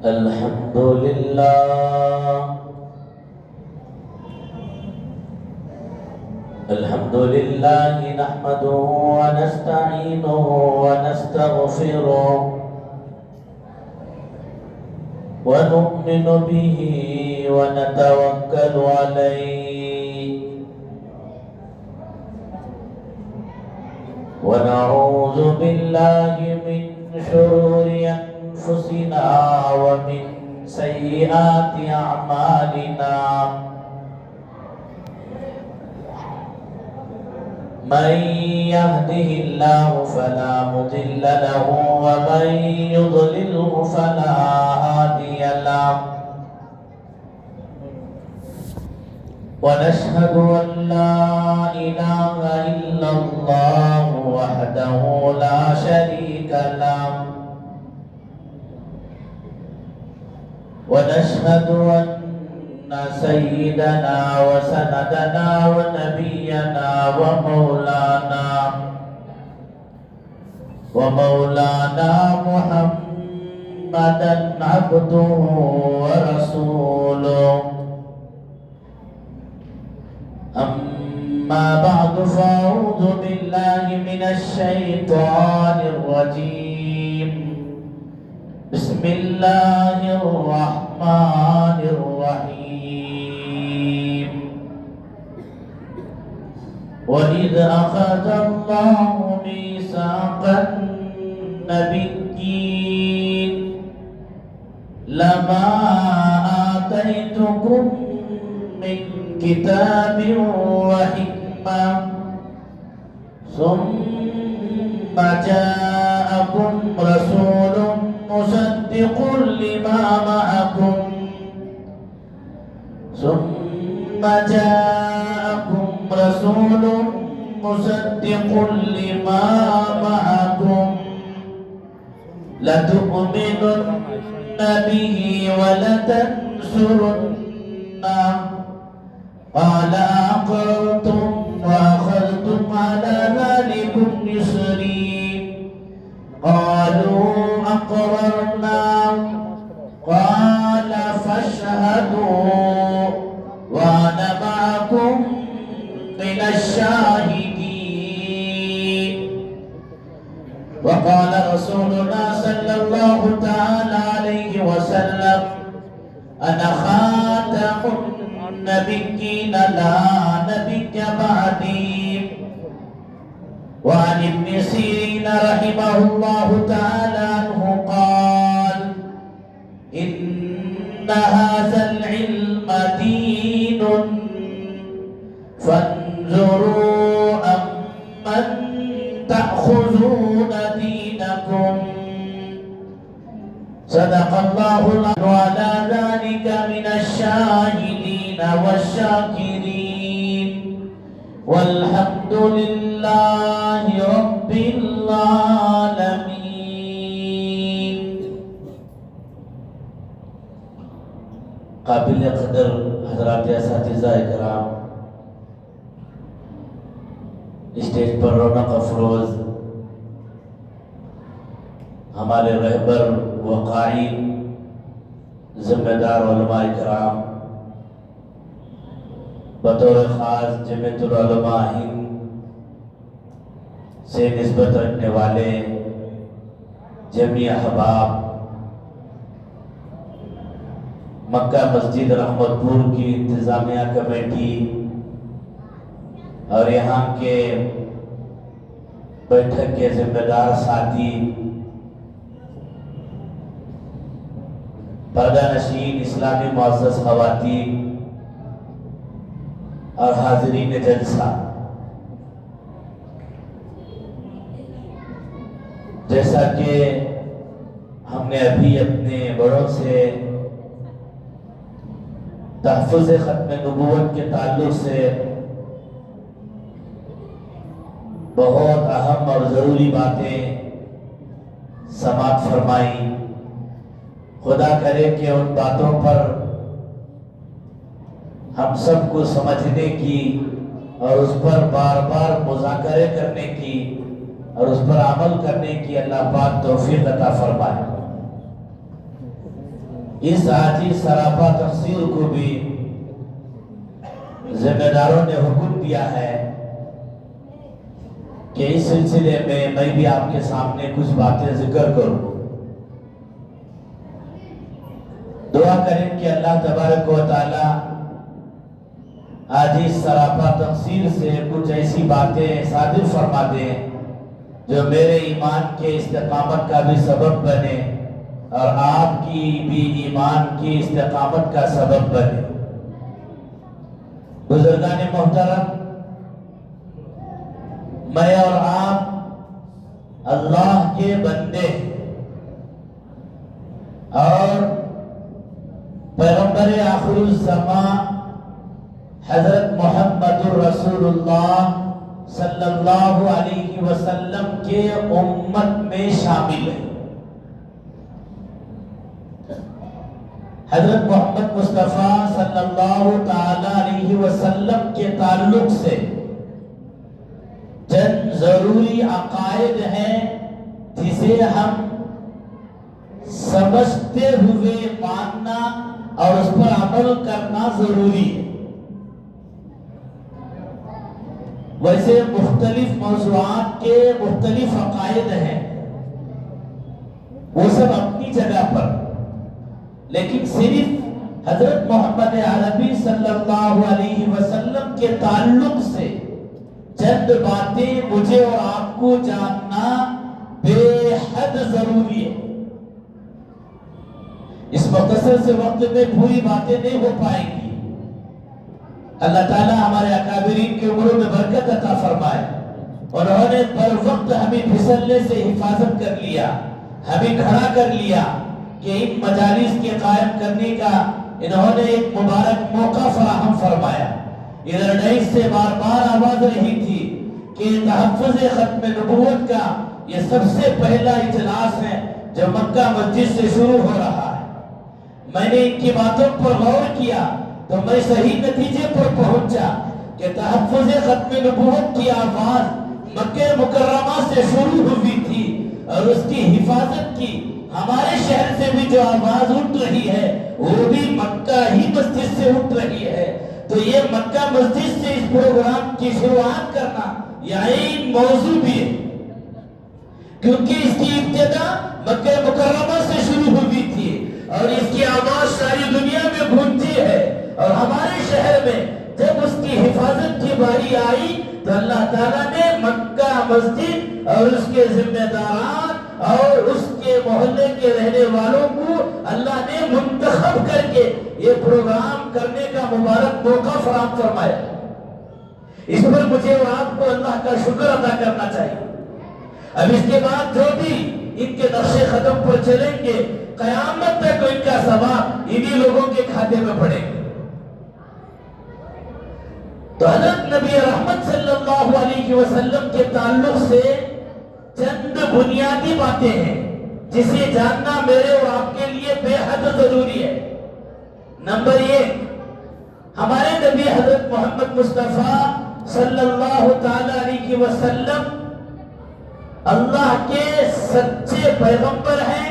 الحمد لله الحمد لله نحمده ونستعينه ونستغفره ونؤمن به ونتوكل عليه ونعوذ بالله من شرور أنفسنا ومن سيئات أعمالنا من يهده الله فلا مضل له ومن يضلله فلا هادي له ونشهد أن لا إله إلا الله وحده لا شريك له ونشهد أن سيدنا وسندنا ونبينا ومولانا محمدا عبده ورسوله أما بعد فأعوذ بالله من الشيطان الرجيم بسم الله الرحمن الرحيم وإذ أخذ الله ميثاق النبيين لما آتيتكم من كتاب وحكمة ثم جاءكم رسول مصدق لما معكم ثم جاءكم رسول مصدق لما معكم لتؤمنن به ولتنصرنه قال أقررتم وأخذتم على ذلكم إصري قالوا أقررنا قال فاشهدوا وأنا معكم من الشاهدين وقال رسولنا صلى الله تعالى عليه وسلم أنا خاتم النبيين لا نبي بعدي وعن ابن سيرين رحمه الله تعالى عنه قال إن هذا العلم دين فانظروا أمن تأخذون دينكم صدق الله وعلى ذلك من الشاهدين والشاكرين والحمد لله رب العالمين. قابل قدر حضرات اساتذہ اکرام، اسٹیج پر رونق افروز ہمارے رہبر وقائد ذمہ دار علماء اکرام، بطور خاص جمعیت العلماء ہند سے نسبت رکھنے والے جمعی احباب، مکہ مسجد رحمت پور کی انتظامیہ کمیٹی اور یہاں کے بیٹھک کے ذمہ دار ساتھی، پردہ نشین اسلامی معزز خواتین اور حاضرین جلسہ، جیسا کہ ہم نے ابھی اپنے بڑوں سے تحفظ ختم نبوت کے تعلق سے بہت اہم اور ضروری باتیں سماعت فرمائی، خدا کرے کہ ان باتوں پر ہم سب کو سمجھنے کی اور اس پر بار بار مذاکرے کرنے کی اور اس پر عمل کرنے کی اللہ پاک توفیق عطا فرمائے۔ اس حاجی سراپا تفسیر کو بھی ذمہ داروں نے حکم دیا ہے کہ اس سلسلے میں بھی آپ کے سامنے کچھ باتیں ذکر کروں۔ دعا کریں کہ اللہ تبارک و تعالی آج اس سراپا تفسیر سے کچھ ایسی باتیں صادر فرما دیں جو میرے ایمان کے استقامت کا بھی سبب بنے اور آپ کی بھی ایمان کی استقامت کا سبب بنے۔ بزرگان محترم، میں اور آپ اللہ کے بندے اور پیغمبر آخر الزمان حضرت محمد رسول اللہ صلی اللہ علیہ وسلم کے امت میں شامل ہیں۔ حضرت محمد مصطفیٰ صلی اللہ تعالی علیہ وسلم کے تعلق سے چند ضروری عقائد ہیں جسے ہم سمجھتے ہوئے ماننا اور اس پر عمل کرنا ضروری ہے۔ ویسے مختلف موضوعات کے مختلف عقائد ہیں، وہ سب اپنی جگہ پر، لیکن صرف حضرت محمد عربی صلی اللہ علیہ وسلم کے تعلق سے چند باتیں مجھے اور آپ کو جاننا بے حد ضروری ہے۔ اس مختصر سے وقت میں پوری باتیں نہیں ہو پائیں گی۔ اللہ تعالیٰ ہمارے اکابرین کی عمروں میں برکت عطا فرمائے۔ انہوں نے بر وقت ہمیں پھسلنے سے حفاظت کر لیا، ہمیں کھڑا کر لیا کہ ان مجالس کے قائم کرنے کا انہوں نے ایک مبارک موقع فراہم فرمایا۔ ادھر ڈائٹ سے بار بار آواز رہی تھی کہ تحفظ ختم نبوت کا یہ سب سے پہلا اجلاس ہے جو مکہ مسجد سے شروع ہو رہا ہے۔ میں نے ان کی باتوں پر غور کیا تو میں صحیح نتیجے پر پہنچا کہ تحفظ ختم نبوت کی آواز مکہ مکرمہ سے شروع ہوئی تھی اور اس کی حفاظت کی ہمارے شہر سے بھی جو آواز اٹھ رہی ہے وہ بھی مکہ ہی مسجد سے اٹھ رہی ہے۔ تو یہ مکہ مسجد سے اس پروگرام کی شروعات کرنا یہ موضوع بھی ہے، کیونکہ اس کی ابتدا مکہ مکرمہ سے شروع ہوئی تھی اور اس کی آواز ساری دنیا میں گونجی ہے، اور ہمارے شہر میں جب اس کی حفاظت کی باری آئی تو اللہ تعالیٰ نے مکہ مسجد اور اس کے ذمہ داران اور اس کے محلے کے رہنے والوں کو اللہ نے منتخب کر کے یہ پروگرام کرنے کا مبارک موقع فراہم فرمایا۔ اس پر مجھے اور آپ کو اللہ کا شکر ادا کرنا چاہیے۔ اب اس کے بعد جو بھی ان کے نقش قدم پر چلیں گے قیامت تک ان کا ثواب انہی لوگوں کے کھاتے میں پڑے گا۔ تو حضرت نبی رحمت صلی اللہ علیہ وسلم کے تعلق سے چند بنیادی باتیں ہیں جسے جاننا میرے اور آپ کے لیے بے حد ضروری ہے۔ نمبر 1، ہمارے نبی حضرت محمد مصطفیٰ صلی اللہ تعالی علیہ وسلم اللہ کے سچے پیغمبر ہیں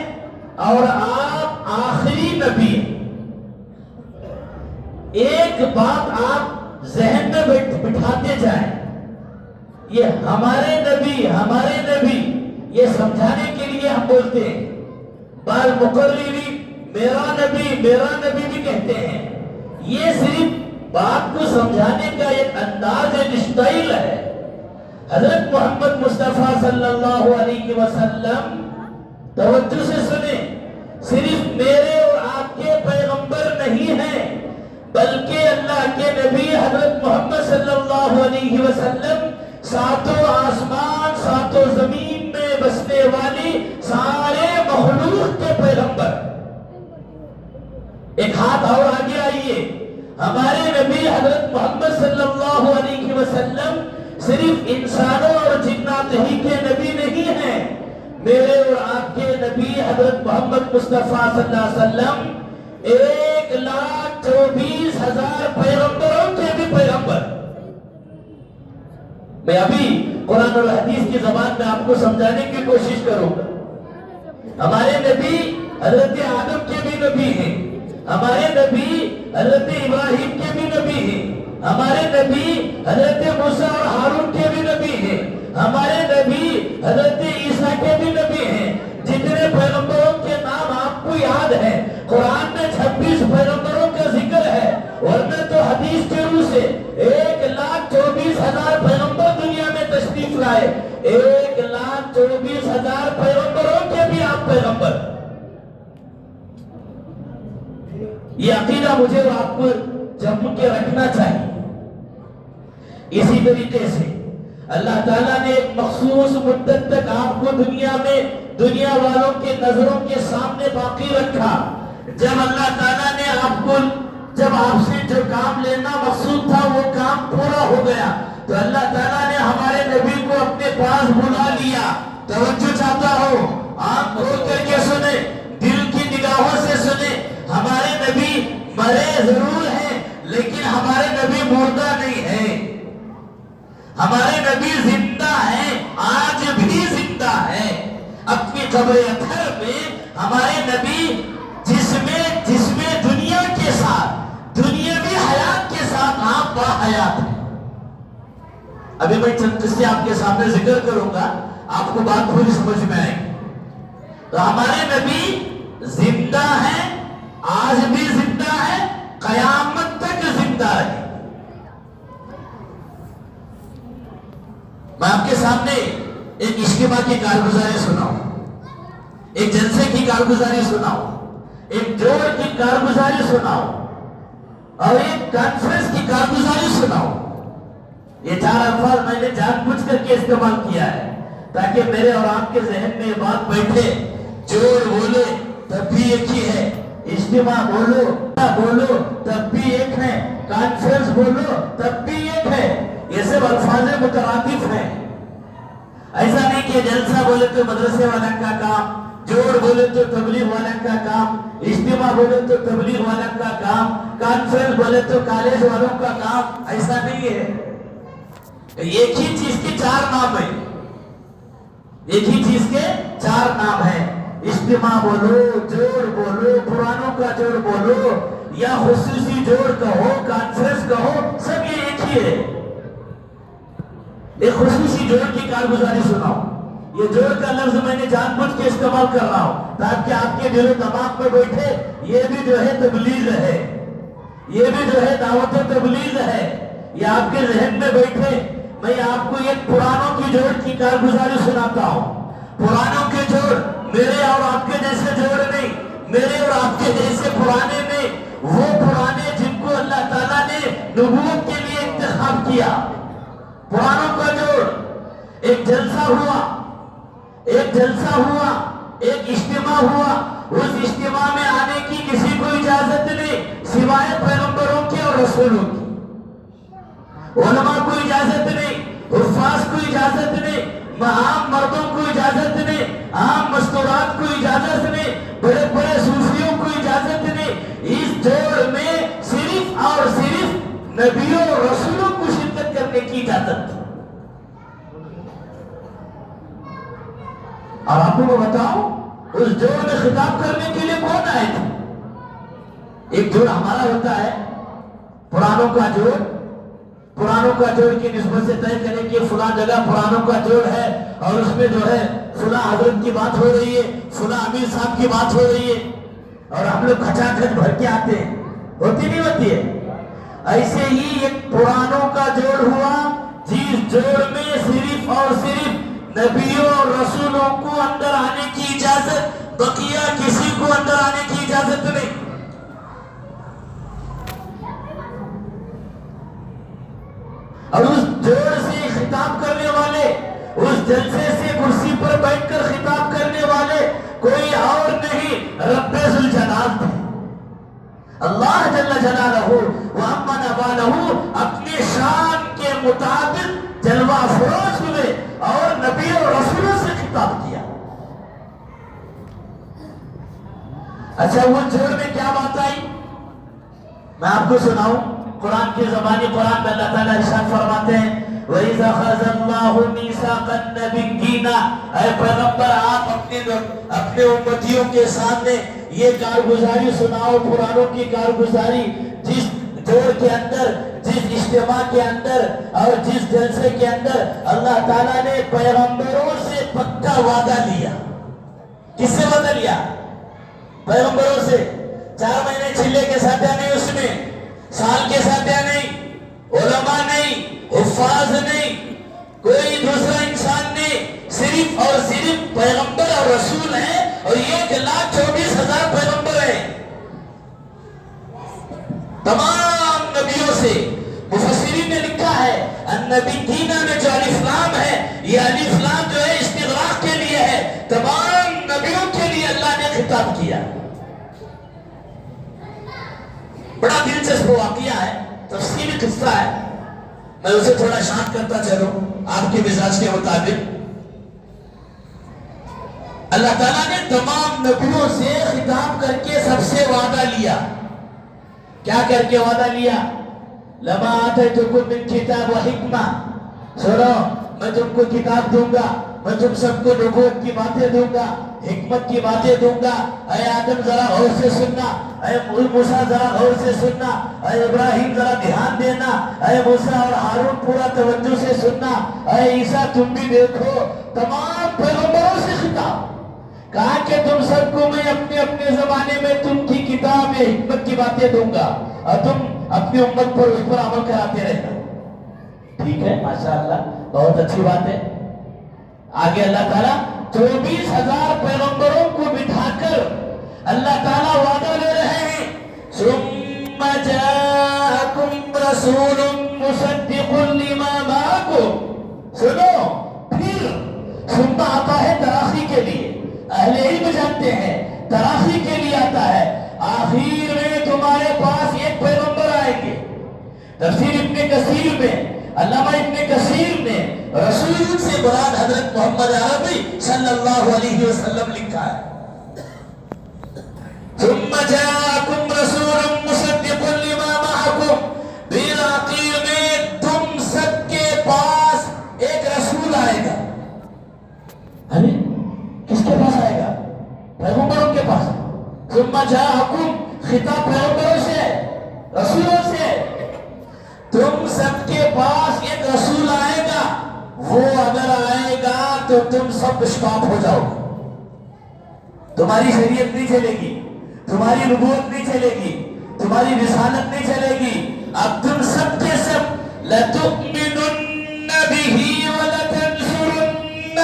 اور آپ آخری نبی ہیں۔ ایک بات آپ ذہن میں بٹھاتے جائیں، یہ ہمارے نبی یہ سمجھانے کے لیے ہم بولتے ہیں۔ بعض مقرری میرا نبی بھی کہتے ہیں۔ یہ صرف بات کو سمجھانے کا ایک انداز اسٹائل ہے۔ حضرت محمد مصطفیٰ صلی اللہ علیہ وسلم توجہ سے سنیں، صرف میرے اور آپ کے پیغمبر نہیں ہیں بلکہ اللہ کے نبی حضرت محمد صلی اللہ علیہ وسلم ساتوں آسمان ساتوں زمین میں بسنے والی سارے مخلوق کے پیغمبر۔ ایک ہاتھ اور آگے آئیے، ہمارے نبی حضرت محمد صلی اللہ علیہ وسلم صرف انسانوں اور جنات ہی کے نبی نہیں ہیں، میرے اور آپ کے نبی حضرت محمد مصطفیٰ صلی اللہ علیہ وسلم 1,24,000 پیغمبروں کے بھی پیغمبر۔ میں ابھی قرآن اور حدیث کی زبان میں آپ کو سمجھانے کی کوشش کروں گا۔ ہمارے نبی حضرت آدم کے بھی نبی ہیں، ہمارے نبی حضرت ابراہیم کے بھی نبی ہیں، ہمارے نبی حضرت موسیٰ اور ہارون کے بھی نبی ہیں، ہمارے نبی حضرت عیسیٰ کے بھی نبی ہیں۔ جتنے پیغمبروں کے نام آپ کو یاد ہیں، قرآن میں 26 پیغمبروں کا ذکر ہے، ورنہ تو حدیث کے روح سے 1,24,000 پیغمبر دنیا میں تشریف لائے، 1,24,000 پیغمبروں کے بھی آپ پیغمبر۔ یہ عقیدہ مجھے اور آپ کو جم کے رکھنا چاہیے۔ اسی طریقے سے اللہ تعالیٰ نے ایک مخصوص مدت تک آپ کو دنیا میں دنیا والوں کے نظروں کے سامنے باقی رکھا۔ جب اللہ تعالیٰ نے جب آپ سے جو کام لینا مقصود تھا وہ کام پورا ہو گیا تو اللہ تعالیٰ نے ہمارے نبی کو اپنے پاس بلا لیا۔ توجہ چاہتا ہو، آنکھ کھول کر کے سنیں، دل کی نگاہوں سے سنیں، ہمارے نبی مرے ضرور ہیں لیکن ہمارے نبی مردہ نہیں ہیں، ہمارے نبی زندہ ہیں، آج بھی زندہ ہیں۔ اپنی قبر اطہر میں ہمارے نبی جس میں دنیا کے ساتھ دنیاوی حیات کے ساتھ آپ باحیات ہیں۔ ابھی میں چند قصے آپ کے سامنے ذکر کروں گا، آپ کو بات پوری سمجھ میں آئے گی۔ تو ہمارے نبی زندہ ہیں، آج بھی زندہ ہے، قیامت تک زندہ ہے۔ میں آپ کے سامنے ایک اجتماع کی کارگزاری سناؤں، ایک جلسے کی کارگزاری سناؤں، ایک جوڑ کی کارگزاری سناؤں اور ایک کانفرنس کی کارگزاری سناؤں۔ یہ 4 الفاظ میں نے جان بوجھ کر کے استعمال کیا ہے تاکہ میرے اور آپ کے ذہن میں یہ بات بیٹھے، جوڑ بولے تب بھی ایک ہی ہے، اجتماع بولو تب بھی ایک ہے، کانفرنس بولو تب بھی ایک ہے۔ یہ سب الفاظ مترادف ہیں۔ ایسا نہیں کہ جلسہ بولے تو مدرسے والا کا کام، جوڑ بولے تو تبلیغ والا کا کام، اجتماع بولے تو تبلیغ والا کا کام، کانفرنس بولے تو کالج والوں کا کام، ایسا نہیں ہے۔ ایک ہی چیز کے 4 نام ہیں، ایک ہی چیز کے 4 نام ہیں۔ اجتماع بولو، جوڑ بولو، پرانوں کا جوڑ بولو یا خصوصی جوڑ کہو، کانفرنس کہو، سب یہ ایک ہی ہے۔ ایک خصوصی جوڑ کی کارگزاری سناؤ۔ یہ جوڑ کا لفظ میں نے جان بوجھ کے استعمال کر رہا ہوں تاکہ آپ کے دل و دماغ میں بیٹھے یہ بھی جو ہے تبلیغ ہے، یہ بھی جو ہے دعوت تبلیغ ہے، یہ آپ کے ذہن میں بیٹھے۔ میں آپ کو ایک پرانوں کی جوڑ کی کارگزاری سناتا ہوں۔ پرانوں کے جوڑ میرے اور آپ کے جیسے جوڑ نہیں، میرے اور آپ کے جیسے پرانے نہیں، وہ پرانے جن کو اللہ تعالیٰ نے نبوت کے لیے انتخاب کیا۔ پرانوں کا جوڑ، ایک جلسہ ہوا، ایک اجتماع ہوا، اس اجتماع میں آنے کی کسی کو اجازت نہیں سوائے پیغمبروں کے اور رسولوں کی، علماء کو اجازت نہیں، حفاظ کو اجازت نہیں، عام مردوں کو اجازت نہیں، عام مستورات کو اجازت نہیں، بڑے بڑے صوفیوں کو اجازت نہیں۔ اس جوڑ میں صرف اور صرف نبیوں اور رسولوں کو شرکت کرنے کی اجازت تھی۔ اور آپ کو میں بتاؤں اس جوڑ میں خطاب کرنے کے لیے کون آئے تھے؟ ایک جوڑ ہمارا ہوتا ہے پرانوں کا جوڑ، پرانوں کا جوڑ کی نسبت سے طے کریں کہ فلاں جگہ پرانوں کا جوڑ ہے اور اس میں جو ہے فلاں حضرت کی بات ہو رہی ہے، فلاں امیر صاحب کی بات ہو رہی ہے، اور ہم لوگ کھچا کھچ بھر کے آتے ہیں، ہوتی نہیں ہوتی ہے؟ ایسے ہی ایک پرانوں کا جوڑ ہوا جس جوڑ میں صرف اور صرف نبیوں اور رسولوں کو اندر آنے کی اجازت، بقیہ کسی کو اندر آنے کی اجازت نہیں۔ اور اس جوڑ سے خطاب کرنے والے، اس جلسے سے کرسی پر بیٹھ کر خطاب کرنے والے کوئی اور نہیں، رب ذوالجلال تھے۔ اللہ جل جلالہ وعما نوالہ اپنے شان کے مطابق جلوہ افروز ہوئے اور نبی اور رسولوں سے خطاب کیا۔ اچھا وہ جوڑ میں کیا بات آئی میں آپ کو سناؤں۔ قرآن کی زبانی قرآن میں اللہ تعالیٰ ارشاد فرماتے ہیں وَإِذَا أَخَذَ اللَّهُ مِيثَاقَ النَّبِيِّينَ، اے پیغمبر آپ اپنے امتیوں کے سامنے یہ کارگزاری سناؤ، قرآنوں کی کارگزاری، جس جوڑ کے اندر، جس اجتماع کے اندر اور جس جلسے کے اندر اللہ تعالیٰ نے پیغمبروں سے پکا وعدہ لیا۔ کس سے وعدہ لیا؟ پیغمبروں سے۔ 4 مہینے چلے کے ساتھیاں نہیں، اس میں سال کے ساتھیاں نہیں، علماء نہیں، حفاظ نہیں، کوئی دوسرا انسان نہیں، صرف اور صرف پیغمبر اور رسول ہیں، اور 1,24,000 پیغمبر ہیں تمام نبیوں سے۔ مفسرین نے لکھا ہے النبیین میں جو الف لام ہے، یہ الف لام جو ہے استغراق کے لیے ہے، تمام نبیوں کے لیے اللہ نے خطاب کیا۔ بڑا دلچسپ واقعہ ہے، تفصیلی قصہ ہے، میں اسے تھوڑا شانت کرتا چلوں آپ کے مزاج کے مطابق۔ اللہ تعالیٰ نے تمام نبیوں سے خطاب کر کے سب سے وعدہ لیا۔ کیا کر کے وعدہ لیا؟ لما آتیتکم من کتاب و حکمہ، سنو میں تم کو کتاب دوں گا، میں تم سب کو نبوت کی باتیں دوں گا، حکمت کی باتیں دوں گا۔ اے آدم ذرا غور سے سننا، اے موسیٰ ذرا غور سے سننا، اے ابراہیم ذرا دھیان دینا، اے موسیٰ اور ہارون پورا توجہ سے سننا، اے عیسیٰ تم بھی دیکھو۔ تمام پیغمبروں سے خطاب، کہا کہ تم سب کو میں اپنے اپنے زمانے میں تم کی کتاب یا حکمت کی باتیں دوں گا، اور تم اپنی امت پر اس پر عمل کراتے رہنا۔ ٹھیک ہے، ماشاءاللہ، بہت اچھی بات ہے۔ آگے اللہ تعالیٰ 24,000 پیغمبروں کو بٹھا کر اللہ تعالیٰ وعدہ لے رہے ہیں، ثُمَّ جَاءَكُمْ رَسُولٌ مُصَدِّقٌ لِمَا مَعَكُمْ۔ سنو، پھر ثم آتا ہے تراخی کے لیے، اہل علم جانتے ہیں تراخی کے لیے آتا ہے۔ آخر میں تمہارے پاس ایک پیغمبر آئیں گے۔ تفسیر ابن کثیر میں، علامہ ابن کثیر نے رسول سے مراد حضرت محمد عربی صلی اللہ علیہ وسلم لکھا ہے، ثم جاءکم رسول مصدق لما معکم، پھر آخر میں تم سب کے پاس ایک رسول آئے گا۔ کس کے پاس آئے گا؟ پیغمبروں کے پاس۔ ثم جاءکم، خطاب پیغمبروں سے، رسولوں سے، تم سب کے پاس ایک رسول آئے گا، وہ اگر آئے گا تو تم سب اشفاق ہو جاؤ گے، تمہاری شریعت نہیں چلے گی، تمہاری نبوت نہیں چلے گی، تمہاری رسالت نہیں چلے گی، اب تم سب کے سب لَتُؤْمِنُنَّ بِهِ وَلَتَنْصُرُنَّ،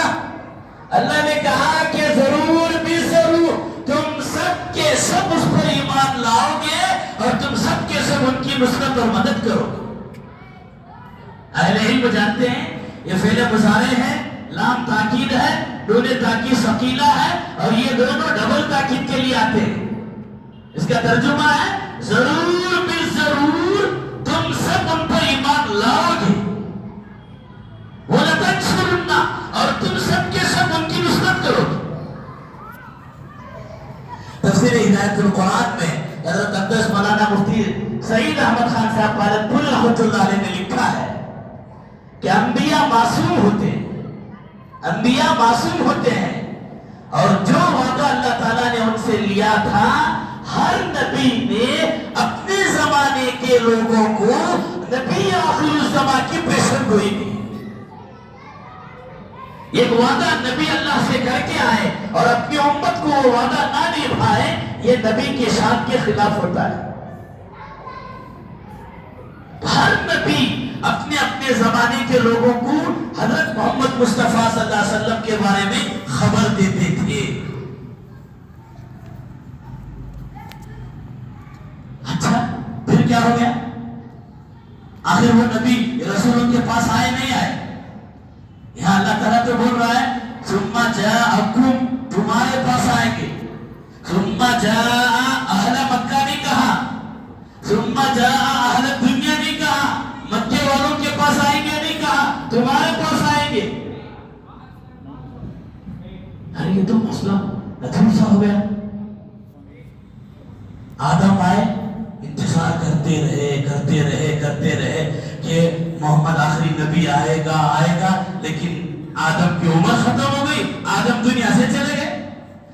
اللہ نے کہا کہ ضرور بھی ضرور تم سب کے سب اس پر ایمان لاؤ گے، اور تم سب کے سب ان کی نصرت اور مدد کرو گے۔ اہل علم جانتے ہیں یہ فعل مضارع ہے، لام تاکید ہے، نون تاکید ثقیلہ ہے، اور یہ دونوں ڈبل تاکید کے لیے آتے ہیں۔ اس کا ترجمہ ہے ضرور بھی ضرور تم سب ان پر ایمان لاؤ گے، وَلَتَنْصُرُنَّ، اور تم سب کے سب ان کی نصرت کرو گے۔ تفسیر ہدایت القرآن میں حضرت اقدس مولانا مفتی سعید احمد خان صاحب پالنپور رحمۃ اللہ علیہ نے لکھا ہے کہ انبیاء معصوم ہوتے ہیں، انبیاء معصوم ہوتے ہیں، اور جو وعدہ اللہ تعالیٰ نے ان سے لیا تھا، ہر نبی نے اپنے زمانے کے لوگوں کو نبی آخر الزمان کی پیشن گوئی دی۔ ایک وعدہ نبی اللہ سے کر کے آئے اور اپنی امت کو وہ وعدہ نہ نبھائے، یہ نبی کی شان کے خلاف ہوتا ہے۔ ہر نبی اپنے اپنے زمانے کے لوگوں کو حضرت محمد مصطفیٰ صلی اللہ علیہ وسلم کے بارے میں خبر دیتے تھے۔ اچھا، پھر کیا ہو گیا؟ آخر وہ نبی رسولوں کے پاس آئے نہیں آئے؟ یہاں اللہ تعالیٰ تو بول رہا ہے ثم جاءکم، تمہارے پاس آئیں گے۔ ثم جاء اہل مکہ نہیں کہا، ثم جاء اہل دنیا نہیں کہا، مکے والوں کے پاس آئیں گے نہیں کہا، تمہارے پاس آئیں گے۔ ارے یہ تو مسئلہ ادھورا سا ہو گیا۔ آدم آئے، انتظار کرتے رہے کہ محمد آخری نبی آئے گا، لیکن آدم کی عمر ختم ہو گئی، آدم دنیا سے چلے گئے،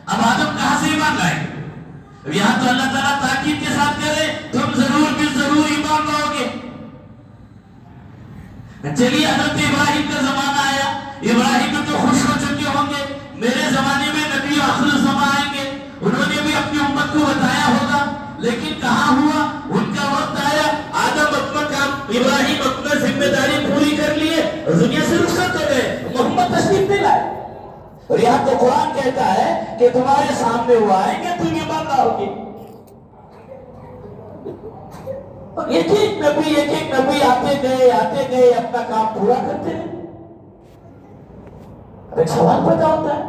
اب آدم کہاں سے ایمان لائیں گے؟ یہاں تو اللہ تعالیٰ تاکید کے ساتھ کہہ رہے تم ضرور بھی ضرور ایمان لاؤ گے۔ چلیے حضرت ابراہیم کا زمانہ آیا، ابراہیم تو خوش ہو چکے ہوں گے میرے زمانے میں نبی آخر الزمان آئیں گے، انہوں نے بھی اپنی امت کو بتایا ہوگا، لیکن کہاں ہوا، ان کا وقت آیا، آدم اپنا کام، ابراہیم اپنا ذمہ داری پوری کر لیے اور دنیا سے رخصت ہو گئے، محمد تشریف نہیں لائے۔ اور یہاں تو قرآن کہتا ہے کہ تمہارے سامنے وہ آئیں گے، تم ایمان لاؤ گے۔ ایک ایک نبی آتے گئے اپنا کام پورا کرتے ہیں۔ اب ایک سوال پیدا ہوتا ہے،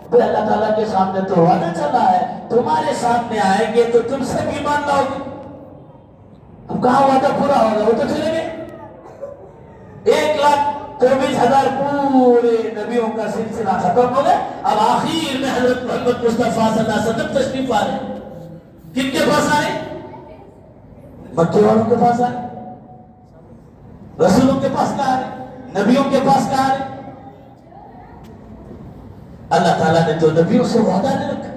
پھر اللہ تعالیٰ کے سامنے تو وعدہ چلا ہے تمہارے سامنے آئیں گے تو تم سب ایمان لاؤ گے، اب کہاں وعدہ پورا ہوگا؟ وہ تو چلے گئے۔ 1,24,000 پورے نبیوں کا سلسلہ ختم ہو گیا، اب آخر میں حضرت محمد مصطفیٰ صلی اللہ علیہ وسلم تشریف آ رہے۔ کن کے پاس آئے؟ مکے والوں کے پاس آئے، رسولوں کے پاس کہاں آئے، نبیوں کے پاس کہاں آئے؟ اللہ تعالیٰ نے تو نبیوں سے وعدہ نہیں رکھا۔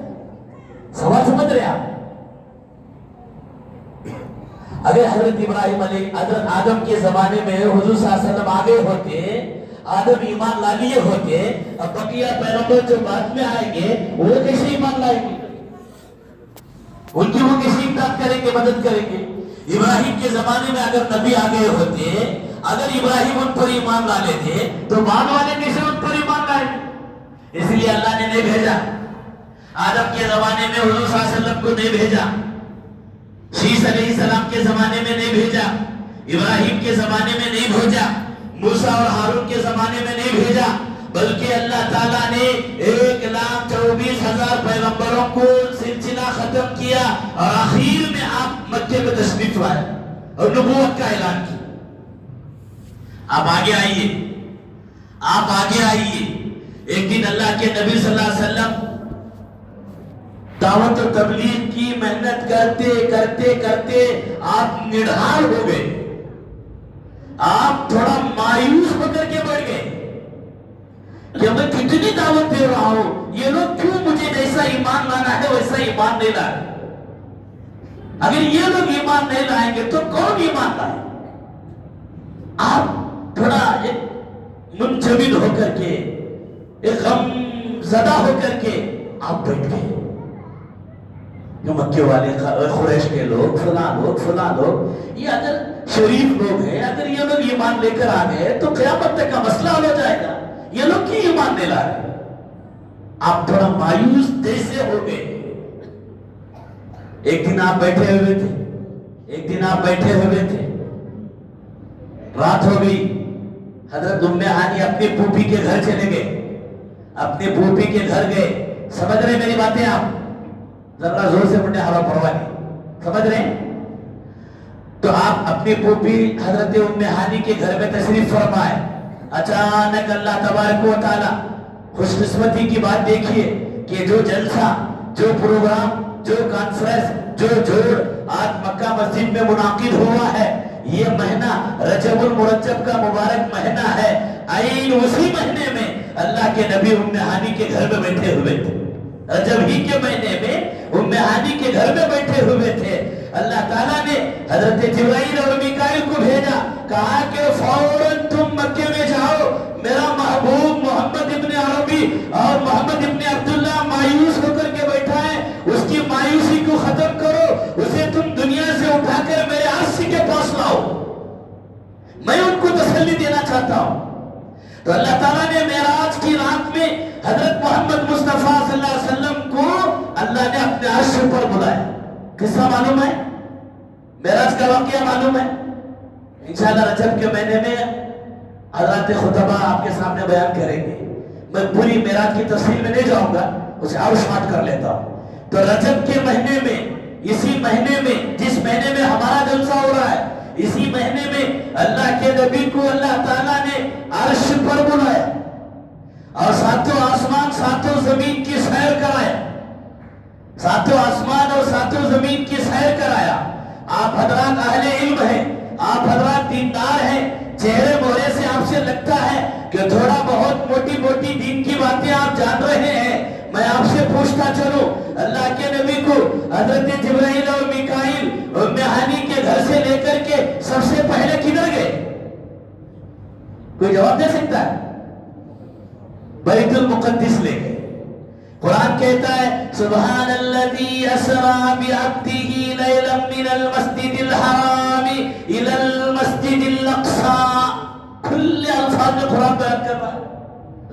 سوال سمجھ رہے آپ؟ اگر حضرت ابراہیم حضرت آدم کے زمانے میں حضور صلی اللہ علیہ وسلم آگے ہوتے، آدم ایمان لا لیے ہوتے، اب بقیہ پیغمبر جو بعد میں آئیں گے وہ کیسے ایمان لائیں گے؟ ان کی وہ کیسے امداد کریں گے، مدد کریں گے؟ ابراہیم کے زمانے میں اگر نبی آگے ہوتے، اگر ابراہیم ان پر ایمان لا لیتے تو بعد والے کیسے ان پر ایمان لائیں گے؟ اس لیے اللہ نے نہیں بھیجا، آدم کے زمانے میں حضور صلی اللہ علیہ وسلم کو نہیں بھیجا، شیس علیہ السلام کے زمانے میں نہیں بھیجا، ابراہیم کے زمانے میں نہیں بھیجا، موسیٰ اور ہارون کے زمانے میں نہیں بھیجا، بلکہ اللہ تعالیٰ نے 1,24,000 پیغمبروں کو سلسلہ ختم کیا اور آخر میں آپ مکے میں تشریف لائے اور نبوت کا اعلان کیا۔ آپ آگے آئیے، ایک دن اللہ کے نبی صلی اللہ علیہ وسلم دعوت و تبلیغ کی محنت کرتے آپ نڈھال ہو گئے، آپ تھوڑا مایوس ہو کر کے بیٹھ گئے کہ میں کتنی دعوت دے رہا ہوں، یہ لوگ کیوں مجھے جیسا ایمان لانا ہے ویسا ایمان نہیں لائے؟ اگر یہ لوگ ایمان نہیں لائیں گے تو کون ایمان لائے؟ آپ تھوڑا ایک منجمد ہو کر کے، ایک غم زدہ ہو کر کے آپ بیٹھ گئے کہ مکے والے قریش کے لوگ فلاں لوگ یہ اگر شریف لوگ ہیں، اگر یہ لوگ ایمان لے کر آ گئے تو قیامت تک کا مسئلہ ہو جائے گا، یہ لوگ کی ایمان نہیں لا رہے؟ آپ تھوڑا مایوس جیسے ہو گئے۔ ایک دن آپ بیٹھے ہوئے تھے، رات ہو گئی، حضرت ام ہانی اپنے پھوپھی کے گھر چلے گئے، اپنے پھوپھی کے گھر گئے۔ سمجھ رہے میری باتیں آپ؟ ذرا زور سے پڑھنے، ہوا پرواہ نہیں، سمجھ رہے ہیں؟ تو آپ اپنی پھوپھی حضرت ام ہانی کے گھر میں تشریف فرمائے، اچانک اللہ تبارک و تعالی، خوش قسمتی کی بات دیکھیے کہ جو جلسہ، جو پروگرام، جو کانفرنس، جو جوڑ آج مکہ مسجد میں منعقد ہوا ہے، یہ مہینہ رجب المرجب کا مبارک مہینہ ہے، عین اسی مہینے میں اللہ کے نبی ام ہانی کے گھر میں بیٹھے ہوئے تھے، رجب ہی کے مہینے میں ام ہانی کے گھر میں بیٹھے ہوئے تھے۔ اللہ تعالیٰ نے حضرت جبرائیل اور میکائیل کو بھیجا، کہا کہ فوراً تم مکے میں جاؤ، میرا محبوب محمد ابن عربی اور محمد ابن عبداللہ مایوس ہو کر کے بیٹھا ہے، اس کی مایوسی کو ختم کرو، اسے تم دنیا سے اٹھا کر میرے عرش کے پاس لاؤ، میں ان کو تسلی دینا چاہتا ہوں۔ تو اللہ تعالیٰ نے معراج کی رات میں حضرت محمد مصطفیٰ صلی اللہ علیہ وسلم کو اللہ نے اپنے عرش پر بلایا۔ قصہ معلوم ہے؟ معراج کا واقعہ معلوم ہے؟ انشاءاللہ رجب کے مہینے میں حضرات خطبہ آپ کے سامنے بیان کریں گے، میں پوری معراج کی تفصیل میں نہیں جاؤں گا، اسے اور شارٹ کر لیتا ہوں۔ تو رجب کے مہینے میں، اسی مہینے میں جس مہینے میں ہمارا جلسہ ہو رہا ہے، اسی مہینے میں اللہ کے نبی کو اللہ تعالیٰ نے عرش پر بلایا اور ساتوں آسمان ساتوں زمین کی سیر کرایا، ساتوں آسمان اور ساتوں زمین کی سیر کرایا۔ آپ حضرات اہل علم ہیں، آپ حضرات دیندار ہیں، چہرے لگتا ہے کہ تھوڑا بہت موٹی موٹی دین کی باتیں آپ جان رہے ہیں، میں آپ سے پوچھتا چلوں، اللہ کے نبی کو حضرت جبرائیل اور میکائیل اور ہانی کے گھر سے لے کر کے سب سے پہلے کدھر گئے؟ کوئی جواب دے سکتا ہے؟ بیت المقدس لے گئے۔ قرآن کہتا ہے سبحان الذی اسری بعبدہ لیلا من المسجد الحرام الی المسجد الاقصی، کھلے الفاظ میں قرآن بیان کر رہا ہے،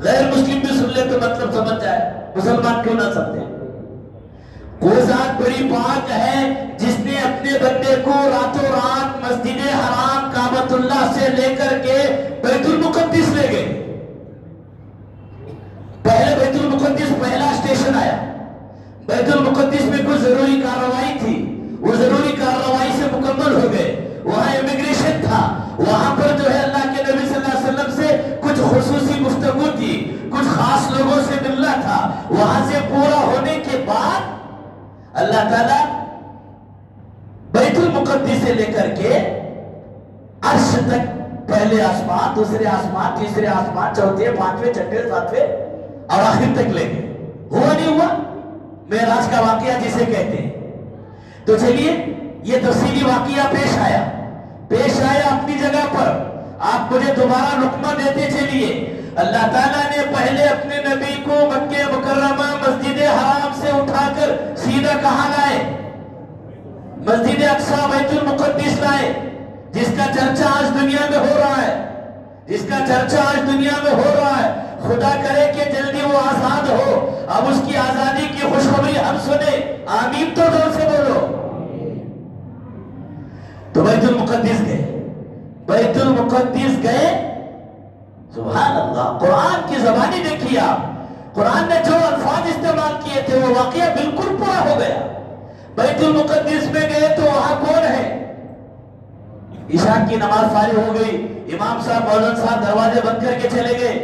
غیر مسلم بھی سن لے تو مطلب سمجھ جائے، مسلمان کیوں نہ سمجھے۔ وہ ذات بڑی پاک ہے جس نے اپنے بندے کو راتوں رات مسجد حرام کعبۃ اللہ سے لے کر کے بیت المقدس لے گئے۔ پہلے بیت المقدس پہلا اسٹیشن آیا، بیت المقدس میں کچھ ضروری کارروائی تھی، وہ ضروری کارروائی سے مکمل ہو گئے، وہاں امیگریشن تھا، وہاں پر جو ہے اللہ کے نبی صلی اللہ علیہ وسلم سے کچھ خصوصی گفتگو تھی، کچھ خاص لوگوں سے ملنا تھا، وہاں سے پورا ہونے کے بعد اللہ تعالیٰ بیت المقدس سے لے کر کے عرش تک، پہلے آسمان، دوسرے آسمان، تیسرے آسمان، چوتھے، پانچویں، چھٹے، ساتویں اور آخر تک لے گئے۔ ہوا نہیں ہوا؟ معراج کا واقعہ جسے کہتے ہیں۔ تو چلیے یہ تفصیلی واقعہ پیش آیا اپنی جگہ پر، آپ مجھے دوبارہ رکمہ دیتے چلیے۔ اللہ تعالیٰ نے پہلے اپنے نبی کو مکہ مکرمہ مسجد حرام سے اٹھا کر سیدھا کہاں لائے؟ مسجد اقصی بیت المقدس لائے، جس کا چرچا آج دنیا میں ہو رہا ہے، جس کا چرچا آج دنیا میں ہو رہا ہے۔ خدا کرے کہ جلدی وہ آزاد ہو، اب اس کی آزادی کی خوشخبری ہم سنیں، آمین تو زور سے بولو۔ تو بیت المقدس گئے، بیت المقدس گئے، سبحان اللہ، قرآن کی زبانی دیکھیے آپ، قرآن نے جو الفاظ استعمال کیے تھے وہ واقعہ بالکل پورا ہو گیا۔ بیت المقدس میں گئے تو وہاں کون ہے؟ عشاء کی نماز فارغ ہو گئی، امام صاحب مولانا صاحب دروازے بند کر کے چلے گئے،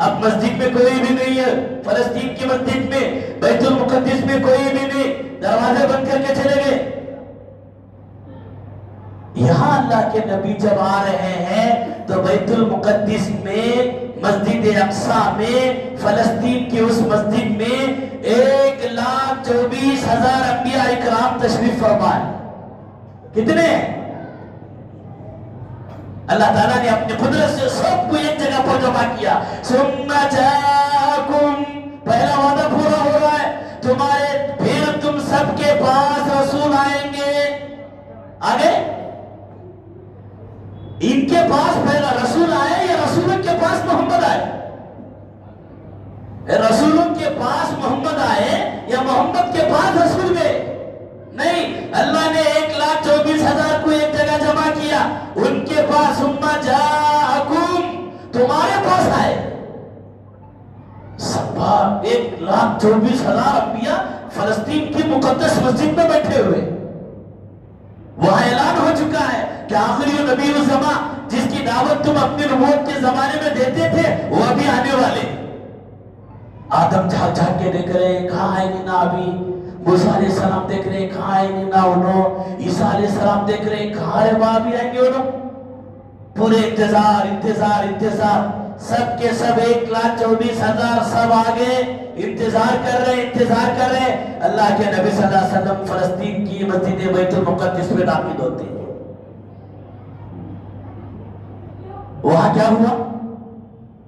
اب مسجد میں کوئی بھی نہیں ہے، فلسطین کی مسجد میں، بیت المقدس میں کوئی بھی نہیں، دروازے بند کر کے چلے گئے۔ یہاں اللہ کے نبی جب آ رہے ہیں تو بیت المقدس میں، مسجد اقصی میں، فلسطین کی اس مسجد میں 1,24,000 انبیاء اکرام تشریف فرمائے۔ کتنے ہیں؟ اللہ تعالیٰ نے اپنی قدرت سے سب کو ایک جگہ پر جمع کیا۔ ثم جاءکم، پہلا وعدہ پورا ہو رہا ہے، تمہارے پھر تم سب کے پاس رسول آئیں گے۔ آگے ان کے پاس پہلا رسول آئے یا رسولوں کے پاس محمد آئے؟ رسولوں کے پاس محمد آئے یا محمد کے پاس رسول گئے؟ نہیں، اللہ نے 1,24,000 کو ایک جگہ جمع کیا، ان کے پاس ثم جاءکم، تمہارے پاس آئے۔ سب 1,24,000 انبیاء فلسطین کی مقدس مسجد میں بیٹھے ہوئے، وہاں اعلان ہو چکا ہے کہ آخری نبی الزمان جس کی دعوت تم اپنی نبوت کے زمانے میں دیتے تھے وہ ابھی آنے والے۔ آدم جھاگ جھاگ کے دیکھ رہے کہاں آئیں گے نا ابھی، موسیٰ علیہ السلام دیکھ رہے کہاں آئیں گے نا انہوں، عیسیٰ علیہ السلام دیکھ رہے کہاں ہے وہاں بھی آئیں گے انہوں۔ پورے انتظار انتظار انتظار، سب کے سب 1,24,000 سب آگے انتظار کر رہے۔ اللہ کے نبی صلی اللہ علیہ وسلم فلسطین کی مسجد بیت المقدس میں داخل ہوتے ہیں۔ وہاں کیا ہوا؟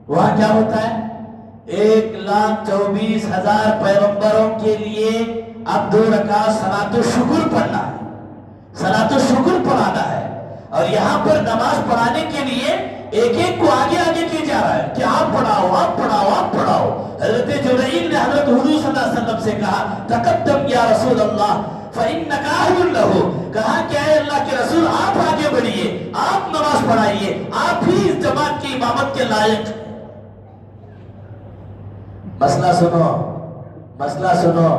وہاں کیا ہوتا ہے؟ 1,24,000 پیغمبروں کے لیے اب 2 رکعت صلاۃ الشکر پڑھنا ہے، صلاۃ الشکر پڑھانا ہے، اور یہاں پر نماز پڑھانے کے لیے ایک ایک کو آگے آگے کیا جا رہا ہے کہ آپ پڑھاؤ آپ پڑھاؤ آپ پڑھاؤ۔ حضرت جبرائیل نے حضرت حضور صلی اللہ علیہ وسلم سے کہا تقدم یا رسول اللہ فإنک أهل لہ، کہا کہ اے اللہ کے رسول آپ آگے بڑھئے، آپ نماز پڑھائیے، آپ ہی اس جماعت کی امامت کے لائق۔ مسئلہ سنو،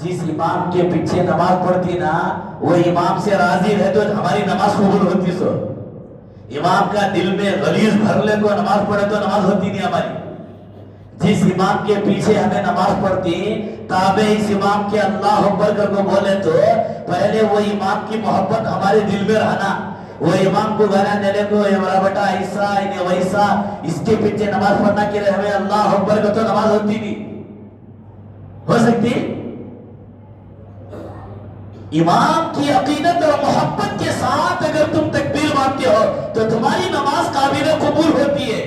جس امام کے پیچھے نماز پڑھتی نا وہ امام سے راضی رہے تو ہماری نماز قبول ہوتی۔ سو امام کا دل میں غلیظ بھر لے کو نماز پڑھے تو نماز ہوتی نہیں ہماری۔ جس امام کے پیچھے ہمیں نماز پڑھتی تابع اس امام کے اللہ اکبر کر کو بولے تو پہلے وہ امام کی محبت ہمارے دل میں رہنا، وہ امام کو گانا دینے کو ہمارا بیٹا ایسا انہیں ویسا، اس کے پیچھے نماز پڑھنا کے لیے ہمیں اللہ اکبر کا تو نماز ہوتی نہیں ہو سکتی۔ امام کی عقیدت اور محبت کے ساتھ اگر تم تکبیر مانتے ہو تو تمہاری نماز قابل قبول ہوتی ہے۔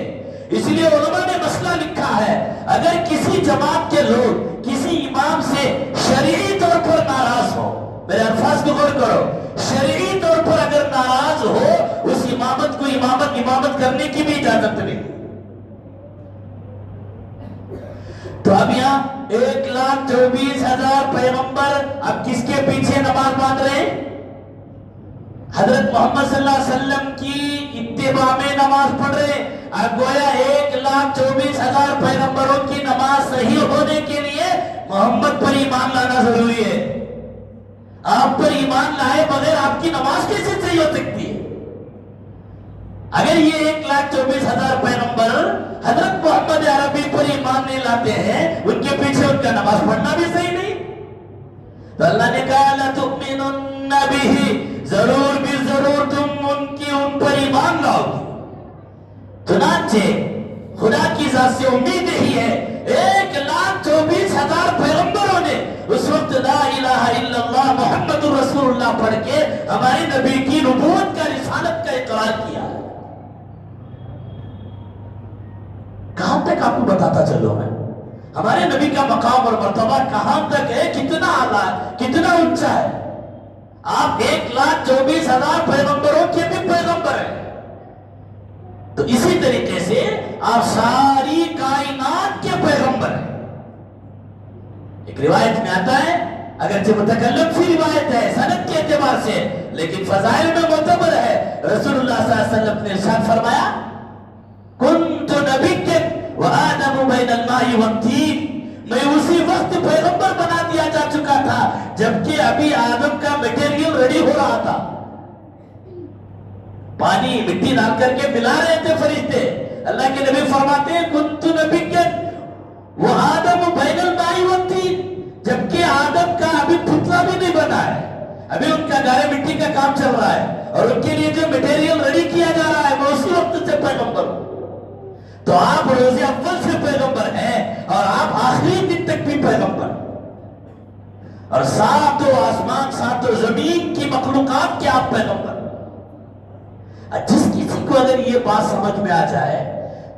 اس لیے علماء نے مسئلہ لکھا ہے، اگر کسی جماعت کے لوگ کسی امام سے شرعی طور پر ناراض ہو، میرے الفاظ کو غور کرو، شرعی طور پر اگر ناراض ہو، اس امامت کو امامت کرنے کی بھی اجازت نہیں۔ تو اب یہاں 1,24,000 پیغمبر اب کس کے پیچھے نماز باندھ رہے ہیں؟ حضرت محمد صلی اللہ علیہ وسلم کی اتباع میں نماز پڑھ رہے ہیں۔ اب گویا 1,24,000 پیغمبروں کی نماز صحیح ہونے کے لیے محمد پر ایمان لانا ضروری ہے۔ آپ پر ایمان لائے بغیر آپ کی نماز کیسے صحیح ہو سکتی ہے؟ اگر یہ 1,24,000 پیغمبر حضرت محمد عربی پر ایمان نہیں لاتے ہیں، ان کے پیچھے ان کا نماز پڑھنا بھی صحیح نہیں۔ تو اللہ نے کہا لَتُؤْمِنُنَّ بِهِ، ضرور بھی ضرور تم ان پر ایمان لاؤ گے۔ چنانچہ خدا کی ذات سے امید ہی ہے 1,24,000 پیغمبروں نے اس وقت لا الہ الا اللہ محمد رسول اللہ پڑھ کے ہمارے نبی کی نبوت کا رسالت کا اقرار کیا ہے۔ کہاں تک آپ کو بتاتا چلو میں، ہمارے نبی کا مقام اور مرتبہ کہاں تک ہے، کتنا اعلیٰ، کتنا اونچا ہے۔ آپ 1,24,000 پیغمبروں کے بھی پیغمبر ہیں، تو اسی طریقے سے آپ ساری کائنات کے پیغمبر ہیں۔ ایک روایت میں آتا ہے، اگرچہ متکلم فی روایت ہے سند کے اعتبار سے، لیکن فضائل میں معتبر ہے، رسول اللہ صلی اللہ علیہ وسلم نے ارشاد فرمایا کنت نبیا وآدم بین الماء والطین، میں اسی وقت پیغمبر بنا دیا جا چکا تھا جبکہ ابھی آدم کا میٹیریل ریڈی ہو رہا تھا، پانی مٹی ڈال کر کے ملا رہے تھے فرشتے۔ اللہ کے نبی فرماتے ہیں کنت نبیا وآدم بین الماء والطین، جبکہ آدم کا ابھی پتلا بھی نہیں بنا ہے، ابھی ان کا گارے مٹی کا کام چل رہا ہے اور ان کے لیے جو میٹیریل ریڈی کیا جا رہا ہے، وہ اسی وقت سے پیغمبر ہوں۔ تو آپ روز اول سے پیغمبر ہیں اور آپ آخری دن تک بھی پیغمبر، اور ساتوں آسمان ساتوں زمین کی مخلوقات کے آپ پیغمبر۔ جس کسی کو اگر یہ بات سمجھ میں آ جائے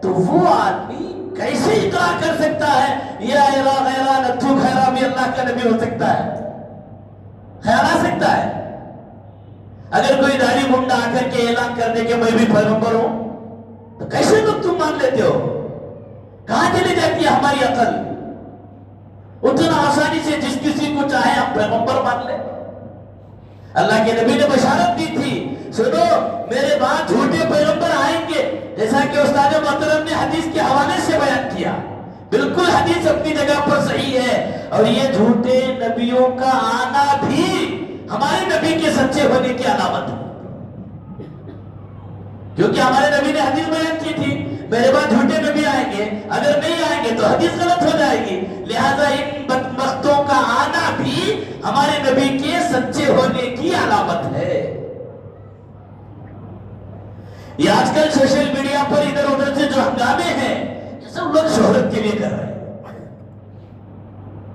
تو وہ آدمی کیسے اقرار کر سکتا ہے یا ایرا غیرہ نتھو خیرہ بھی اللہ کا نبی ہو سکتا ہے؟ خیال آ سکتا ہے؟ اگر کوئی داڑھی منڈا آ کر کے اعلان کر دے کہ میں بھی پیغمبر ہوں تو کیسے تم مان لیتے ہو؟ کہاں چلی جاتی ہے ہماری عقل؟ اتنا آسانی سے جس کسی کو چاہے ہم پیغمبر مان لیں۔ اللہ کے نبی نے بشارت دی تھی، سنو میرے بعد جھوٹے پیغمبر آئیں گے، جیسا کہ استاد محترم نے حدیث کے حوالے سے بیان کیا، بالکل حدیث اپنی جگہ پر صحیح ہے، اور یہ جھوٹے نبیوں کا آنا بھی ہمارے نبی کے سچے ہونے کی علامت ہے، کیونکہ ہمارے نبی نے حدیث بیان کی تھی میرے بعد جھوٹے نبی آئیں گے، اگر نہیں آئیں گے تو حدیث غلط ہو جائے گی، لہذا ان بدبختوں کا آنا بھی ہمارے نبی کے سچے ہونے کی علامت ہے۔ یہ آج کل سوشل میڈیا پر ادھر ادھر سے جو ہنگامے ہیں یہ سب لوگ شہرت کے لیے کر رہے ہیں۔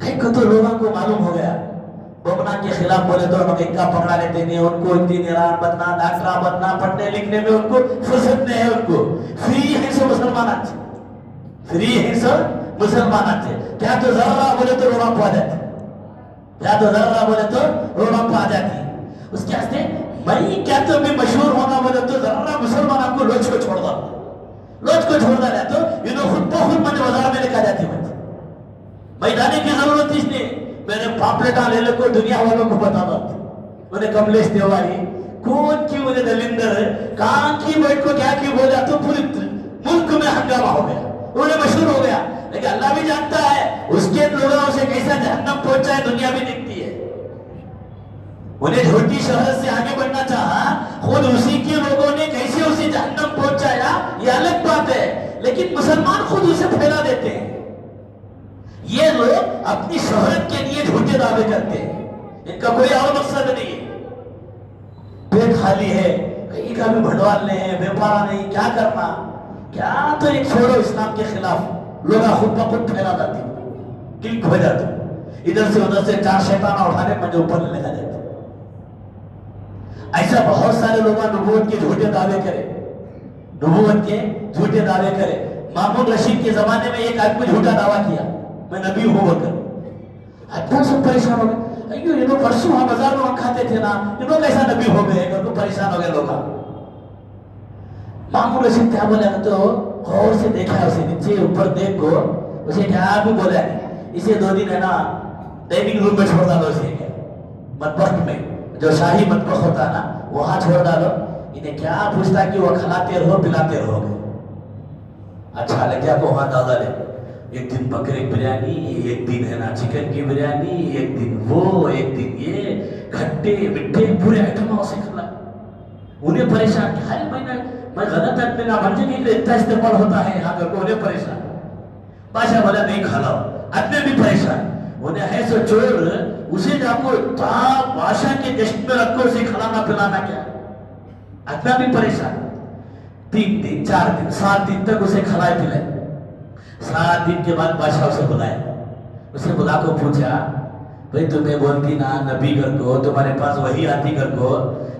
کئی کو تو لوگوں کو معلوم ہو گیا بمنا کے خلاف بولے تو ہم اکا پکڑا لیتے نہیں، ان کو انجینئران بننا، ڈاکٹر بننا، پڑھنے لکھنے میں ان کو فرصت نہیں ہے، ان کو فری ہے سو مسلمان آتے، فری ہے سو مسلمان آتے، کیا تو ذرہ بولے تو رونا پا جاتی، کیا تو ذرہ بولے تو رونا پا جاتی، اس کے ہستے میں کیا تو میں مشہور ہونا بولے تو ذرہ مسلمان کو لوچ کو چھوڑ دا، لوچ کو چھوڑ دا رہا تو انہوں خود بخود مجھے بازار میں لکھا جاتی ہوئی میں جانے کی ضرورت اس نے میرے پاپلیٹا لے لے کو دنیا والوں کو بتا دا انہیں کملیش دیواری کون کی انہیں دلندر کہاں کی بیٹھ کو کیا کی بولا تو پوری ملک میں ہنگامہ ہو گیا، انہیں مشہور ہو گیا، لیکن اللہ بھی جانتا ہے اس کے لوگوں سے کیسا جہنم پہنچا ہے دنیا بھی دیکھتی ہے۔ انہیں جھوٹی شہرت سے آگے بڑھنا چاہا، خود اسی کے لوگوں نے کیسے اسے جہنم پہنچایا یہ الگ بات ہے، لیکن مسلمان خود اسے پھیلا دیتے ہیں۔ یہ لوگ اپنی شہرت کے لیے جھوٹے دعوے کرتے ہیں، ان کا کوئی اور مقصد نہیں ہے، پیٹ خالی ہے، کہیں کا بھی بھڑوالنے ہیں، بیپارا نہیں، کیا کرنا کیا، تو ایک چھوڑو اسلام کے خلاف لوگ خود بخود پھیلا جاتی کلک ہو جاتے، ادھر سے ادھر سے چار شیطانہ اٹھانے مجھے اوپر لے لگا جاتے۔ ایسا بہت سارے لوگ نبوت کے جھوٹے دعوے کرے، نبوت کے جھوٹے دعوے کرے۔ مامون رشید کے زمانے میں ایک آدمی جھوٹا دعویٰ کیا میں نبی ہوں بول کر، اتنا سب پریشان ہو گئے، ایو یہ تو پرسوں ہم بازار میں کھاتے تھے نا، یہ تو کیسا نبی ہو گئے، تو پریشان ہو گئے لوگ۔ مامون رشید کیا بولے تو غور سے دیکھا اسے، نیچے اوپر دیکھ کو اسے کیا بھی بولا نہیں، اسے 2 دن ہے نا ڈائننگ روم میں چھوڑ ڈالو، اسے مطبخ میں جو شاہی مطبخ ہوتا ہے نا وہاں چھوڑ ڈالو، انہیں کیا پوچھتا کہ وہ کھلاتے رہو پلاتے رہو گے، اچھا لگیا کو وہاں ڈالا لے، ایک دن بکرے کی بریانی، ایک دن ہے نا چکن کی بریانی، ایک دن وہ، ایک دن یہ کھٹے مٹھے پورے آئٹم اسے کھلا، انہیں پریشان کہ ہر مہینہ میں غلط آدمی نہ بن جائے کہ اتنا استعمال ہوتا ہے یہاں کر کو، انہیں پریشان۔ بادشاہ بولا نہیں کھلاؤ، آدمی بھی پریشان، انہیں ہے سو چور، اسے جب کو بادشاہ کے جشن میں رکھو، اسے کھلانا پلانا کیا، آدمی بھی پریشان۔ 3 دن 4 دن 7 دن تک اسے کھلائے پلائے، 7 دن کے بعد بادشاہ اسے بلائے، اسے بلا کو پوچھا بھئی تمہیں بولتی نا نبی کر کو، تمہارے پاس وحی آتی کر کو،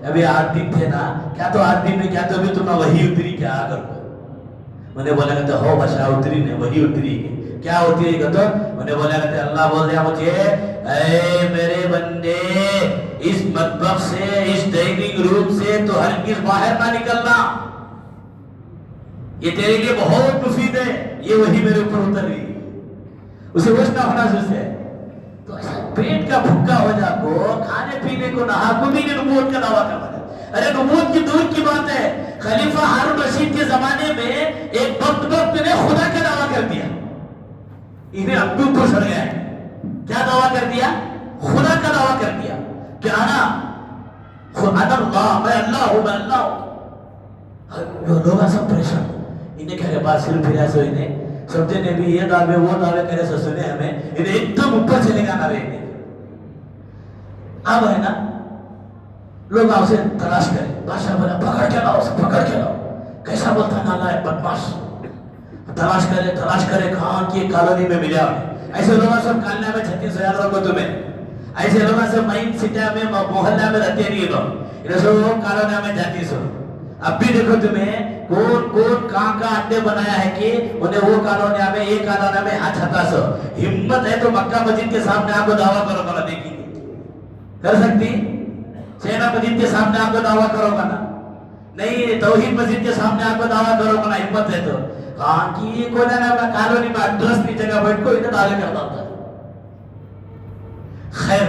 ابھی 8 دن تھے نا، کیا تو 8 دن میں کیا تو ابھی تمہیں وحی اتری کیا کر کو، انہیں بولا کہ ہو بادشاہ اتری نے وحی اتری کیا ہوتی ہے، تو انہیں بولا کہ اللہ بول دیا مجھے اے میرے بندے اس مطبخ سے، اس ڈائننگ روم سے تو ہرگز باہر نہ نکلنا، یہ تیرے لیے بہت مفید ہے، یہ وہی میرے اوپر اتر رہی، اسے وشنا ہونا سے تو ایسا پیٹ کا بھکا ہو جا کو، کھانے پینے کو نہ کو بھی نبوت کا دعویٰ کرنا ہے۔ ارے نبوت کی دور کی بات ہے، خلیفہ ہارون رشید کے زمانے میں ایک وقت نے خدا کا دعویٰ کر دیا، انہیں ابو کو سڑ گیا ہے، کیا دعویٰ کر دیا، خدا کا دعویٰ کر دیا کہ انا اللہ، میں اللہ ہوں، میں اللہ ہوں۔ لوگ سب پریشان، انہیں کہہ رہے بات صرف پھر ایسے انہیں سمجھے نے بھی یہ دعوے وہ دعوے کرے سو سنے ہمیں، انہیں ایک دم اوپر چلے گا نوے نے، اب ہے نا لوگ اسے تلاش کریں، بادشاہ بولا پکڑ کے لاؤ، اسے پکڑ کے لاؤ، کیسا بولتا نالائق بدماش، تلاش کرے کہاں کی کالونی میں ملیا، ایسے لوگوں سب کالنے میں 36 یاد رکھو تمہیں، ایسے لوگوں سب مہین سٹیا میں محلہ میں رہتے نہیں لوگ، انہیں سب کالونی میں جاتی سو، اب بھی دیکھو تمہیں کون کہاں کا اڈے بنایا ہے کہ انہیں وہ کالونیا میں ایک کالونیا میں ہاتھ ہتا سو، ہمت ہے تو مکہ مسجد کے سامنے آپ کو دعویٰ کرو گا، دیکھیں گے کر سکتی، سینا مسجد کے سامنے آپ کو دعویٰ کرو گا نا، نہیں توحید مسجد کے سامنے آپ کو دعویٰ کرو گا نا، ہمت ہے تو کہاں کی کوئی نہ کالونی میں ایڈریس کی جگہ بیٹھ کو ادھر دعوے کرتا ہوتا ہے۔ خیر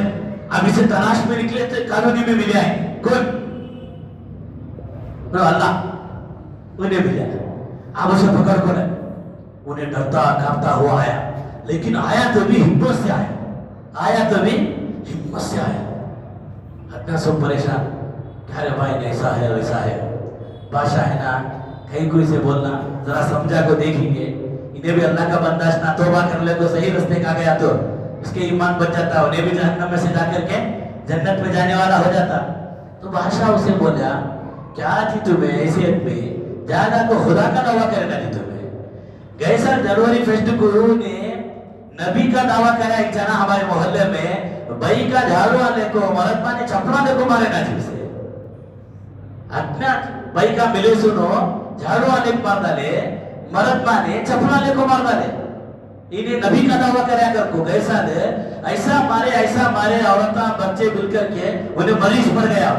اب اسے تلاش میں نکلے تو کالونی میں ملے آئے کون، اللہ انہیں ملیا، اب اسے پکڑ کر انہیں ڈرتا کانپتا ہوا آیا، لیکن آیا تو بھی ہمت سے آیا تو بھی ہمت سے آیا، اتنا سب پریشان کہ ارے بھائی ایسا ہے ویسا ہے، بادشاہ ہے نا کہیں کوئی سے بولنا ذرا سمجھا کو دیکھیں گے، انہیں بھی اللہ کا بندہ نہ توبہ کر لے تو صحیح رستے کا گیا تو اس کے ایمان بچ جاتا، انہیں بھی جہنم میں سے جا کر کے جنت میں جانے والا ہو جاتا۔ تو بادشاہ اسے بولا کیا تھی تمہیں حیثیت میں جانا کو خدا کا دعویٰ کرنا تھی تمہیں، گئے سال جنوری فیسٹ کو نے نبی کا دعویٰ کرا ایک جنا ہمارے محلے میں، بھائی کا جھاڑو والے کو مرد مانے چپڑا لے کو مارے نا جی سے، اتنا بھائی کا ملے سنو جھاڑو والے کو مار ڈالے، مرد مانے چپڑا لے کو مار ڈالے، انہیں نبی کا دعویٰ کریا کر کو گئے سال ایسا مارے عورتاں بچے مل کر کے انہیں مریض پڑ گیا،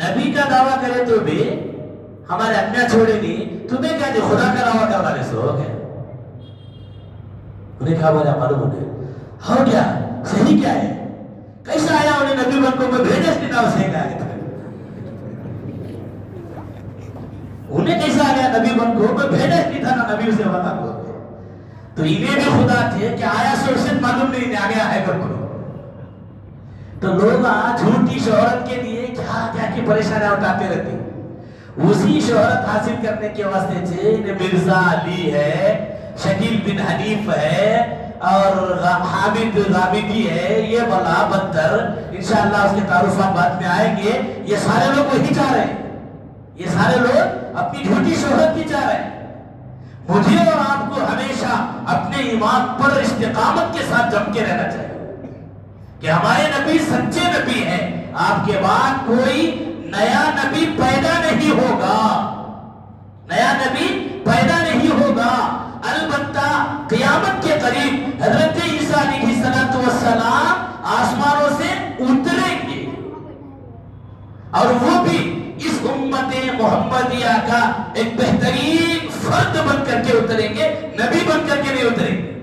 نبی کا دعویٰ کرے تو بھی ہمارے اپنے چھوڑے نہیں، تمہیں کیا دی خدا کا دعویٰ کرنا لے سو ہو گئے، انہیں کہا بولا معلوم انہیں ہو گیا صحیح کیا ہے، کیسا آیا انہیں نبی بن کو میں بھیجس نہیں نہ اسے گیا انہیں کیسا آیا نبی بن کو میں بھیجس نہیں تھا نا نبی اسے بتا کو، تو انہیں بھی خدا تھے کہ آیا سو اسے معلوم نہیں آ گیا ہے بن کو، تو لوگ جھوٹی شہرت کے لیے کیا کی پریشانیاں اٹھاتے رہتے، اسی شہرت حاصل کرنے کے واسطے سے مرزا علی ہے، شکیل بن حنیف ہے اور حامد غامدی ہے، یہ بلا بدتر انشاءاللہ اس کے تعارفات بعد میں آئیں گے، یہ سارے لوگ وہی چاہ رہے ہیں، یہ سارے لوگ اپنی جھوٹی شہرت کی چاہ رہے ہیں. مجھے اور آپ کو ہمیشہ اپنے ایمان پر استقامت کے ساتھ جم کے رہنا چاہیے کہ ہمارے نبی سچے نبی ہیں. آپ کے بعد کوئی نیا نبی پیدا نہیں ہوگا، نیا نبی پیدا نہیں ہوگا. البتہ قیامت کے قریب حضرت عیسیٰ علیہ السلام آسمانوں سے اتریں گے، اور وہ بھی اس امت محمدیہ کا ایک بہترین فرد بن کر کے اتریں گے، نبی بن کر کے نہیں اتریں گے.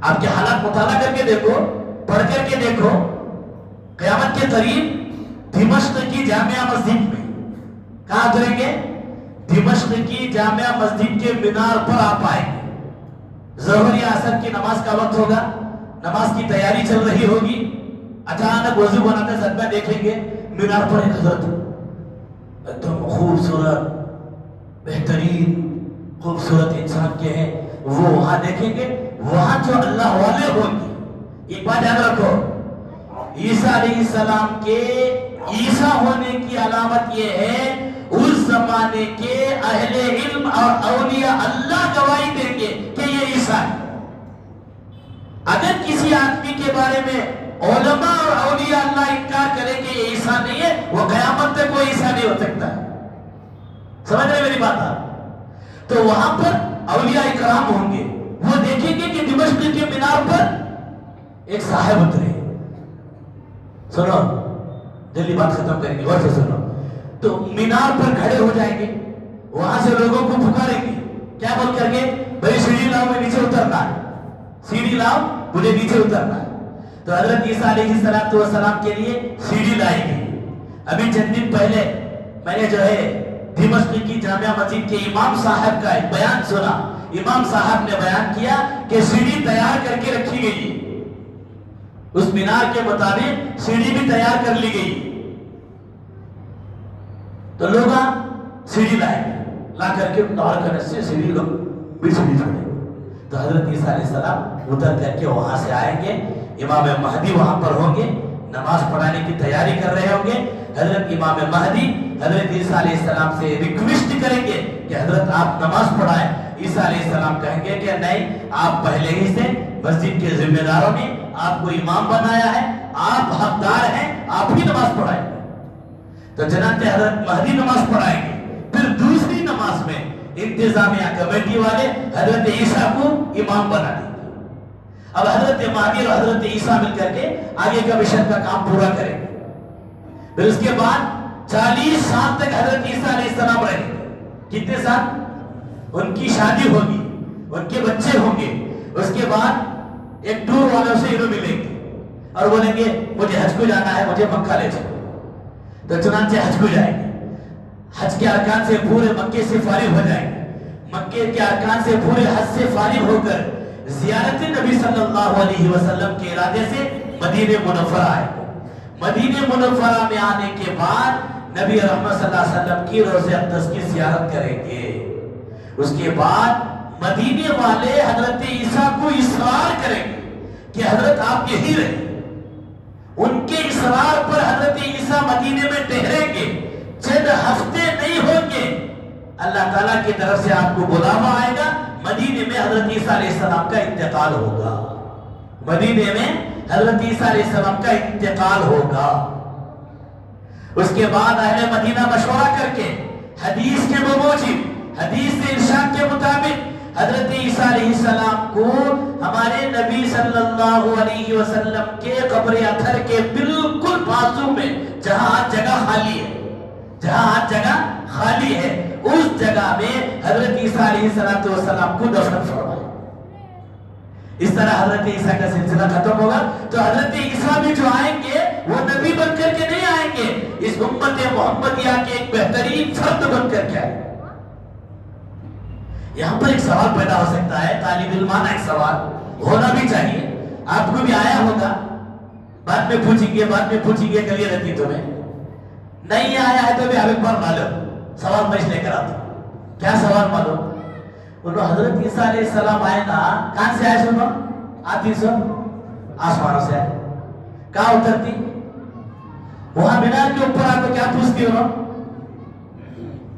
آپ کے حالات مطالعہ کر کے دیکھو، پڑھ کر کے دیکھو. قیامت کے قریب دمشق کی جامعہ مسجد میں کہاں اتریں گے؟ دمشق کی جامعہ مسجد کے مینار پر آپ آئیں گے. ظہر یا عصر کی نماز کا وقت ہوگا، نماز کی تیاری چل رہی ہوگی. اچانک وضو بناتے صدقہ دیکھیں گے مینار پر ایک حضرت ایک دم خوبصورت بہترین خوبصورت انسان کے ہیں. وہ وہاں دیکھیں گے، وہاں جو اللہ والے ہوں گے. ایک بات یاد رکھو، عیسیٰ علیہ السلام کے عیسیٰ ہونے کی علامت یہ ہے اس زمانے کے اہل علم اور اولیاء اللہ گواہی دیں گے کہ یہ عیسیٰ ہے. اگر کسی آدمی کے بارے میں علماء اور اولیاء اللہ انکار کرے کہ یہ عیسیٰ نہیں ہے، وہ قیامت تک وہ عیسیٰ نہیں ہو سکتا. سمجھ رہے میری بات آپ؟ تو وہاں پر اولیاء اکرام ہوں گے، وہ دیکھیں گے کہ دمشق کے مینار پر ایک صاحب اترے. سنو جلدی بات ختم کریں گے، غور سے سنو. تو مینار پر کھڑے ہو جائیں گے، وہاں سے لوگوں کو پکاریں گے کیا بول کر کے؟ بھائی سیڑھی لاؤ، میں نیچے اترنا ہے، سیڑھی لاؤ مجھے نیچے اترنا ہے. تو حضرت عیسیٰ علیہ السلام کے لیے سیڑھی لائی گئی. ابھی چند دن پہلے میں نے جو ہے دمشق کی جامعہ مسجد کے امام صاحب کا ایک بیان سنا. امام صاحب نے بیان کیا کہ سیڑھی تیار کر کے رکھی گئی، اس مینار کے مطابق سیڑھی بھی تیار کر لی گئی. تو لوگ سیڑھی لائیں گے، لا کر کے سے سیڑھی لوگ بھی سیڑھی چھوڑیں. تو حضرت عیسیٰ علیہ السلام اتر کر کے وہاں سے آئیں گے. امام مہدی وہاں پر ہوں گے، نماز پڑھانے کی تیاری کر رہے ہوں گے. حضرت امام مہدی حضرت عیسیٰ علیہ السلام سے ریکویسٹ کریں گے کہ حضرت آپ نماز پڑھائیں. عیسیٰ علیہ السلام کہیں گے کہ نہیں، آپ پہلے ہی سے مسجد کے ذمہ داروں نے آپ کو امام بنایا ہے، آپ حقدار ہیں، آپ ہی نماز پڑھائیں. تو چنانچہ حضرت مہدی نماز پڑھائیں گے. پھر دوسری نماز میں انتظامیہ کمیٹی والے حضرت عیسیٰ کو امام بنا دیں گے. اب حضرت مہدی اور حضرت عیسیٰ مل کر کے آگے کا مشن کا کام پورا کریں گے. پھر اس کے بعد 40 سال تک حضرت عیسیٰ علیہ السلام رہیں گے. کتنے سال؟ ان کی شادی ہوگی، ان کے بچے ہوں گے. اس کے بعد ایک ٹور والوں سے انہوں ملیں گے اور بولیں گے مجھے حج کو جانا ہے، مجھے مکہ لے چلو. تو چنانچہ حج کو جائیں گے. حج کے ارکان سے پورے مکے سے فارغ ہو جائیں گے. مکے کے ارکان سے پورے حج سے فارغ ہو کر زیارت نبی صلی اللہ علیہ وسلم کے ارادے سے مدینہ منورہ آئے. مدینہ منورہ میں آنے کے بعد نبی رحمت صلی اللہ علیہ وسلم کی روضہ اقدس کی زیارت کریں گے. اس کے بعد مدینے والے حضرت عیسیٰ کو اصرار کریں گے کہ حضرت آپ یہی رہیں. ان کے اصرار پر حضرت عیسیٰ مدینے میں ٹھہریں گے. چند ہفتے نہیں ہوں گے، اللہ تعالیٰ کی طرف سے آپ کو بلاوا آئے گا. مدینے میں حضرت عیسیٰ علیہ السلام کا انتقال ہوگا. مدینے میں حضرت عیسیٰ علیہ السلام کا انتقال ہوگا. اس کے بعد اہل مدینہ مشورہ کر کے حدیث کے بموجب، حدیث سے ارشاد کے مطابق حضرت عیسیٰ علیہ السلام کو ہمارے نبی صلی اللہ علیہ وسلم کے قبر اطہر کے بالکل بازو میں جہاں جگہ خالی ہے، جہاں جگہ خالی ہے، اس جگہ میں حضرت عیسیٰ علیہ السلام کو دفن فرمائے. اس طرح حضرت عیسیٰ کا سلسلہ ختم ہوگا. تو حضرت عیسیٰ بھی جو آئیں گے وہ نبی بن کر کے نہیں آئیں گے، اس امت محمدیہ کے ایک بہترین فرد بن کر کے آئیں گے. یہاں پر ایک سوال پیدا ہو سکتا ہے، طالب علمانہ ایک سوال ہونا بھی چاہیے، آپ کو بھی آیا ہوگا. بعد میں پوچھیں گے کلیئر رہتی تمہیں نہیں آیا ہے تو بھی ایک بار معلوم سوال میں لے کر آتا ہوں. کیا سوال معلوم؟ انہوں حضرت عیسیٰ علیہ السلام آئے نا، کہاں سے آئے سنو؟ آتی سو آسمانوں سے آئے. کہاں اترتی؟ وہاں مینار کے اوپر آپ کو کیا پوچھتی انہوں؟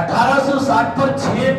1806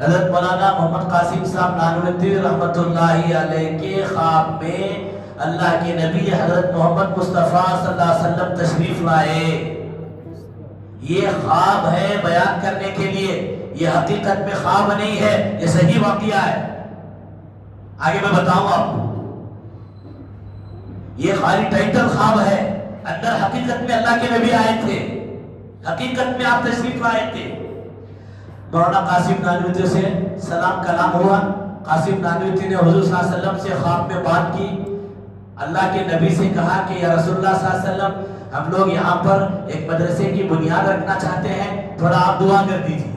حضرت مولانا محمد قاسم صاحب نانوتوی رحمت اللہ علیہ کے خواب میں اللہ کے نبی حضرت محمد مصطفیٰ صلی اللہ علیہ وسلم تشریف لائے. یہ خواب ہے بیان کرنے کے لیے، یہ حقیقت میں خواب نہیں ہے، یہ صحیح واقعہ ہے. آگے میں بتاؤں آپ کو، یہ خالی ٹائٹل خواب ہے، اندر حقیقت میں اللہ کے نبی آئے تھے، حقیقت میں آپ تشریف لائے تھے. مولانا قاسم نانوتوی سے سلام کلام ہوا. قاسم نانوتوی نے حضور صلی اللہ علیہ وسلم سے خواب میں بات کی. اللہ کے نبی سے کہا کہ یا رسول اللہ صلی اللہ علیہ وسلم، ہم لوگ یہاں پر ایک مدرسے کی بنیاد رکھنا چاہتے ہیں، تھوڑا آپ دعا کر دیجیے.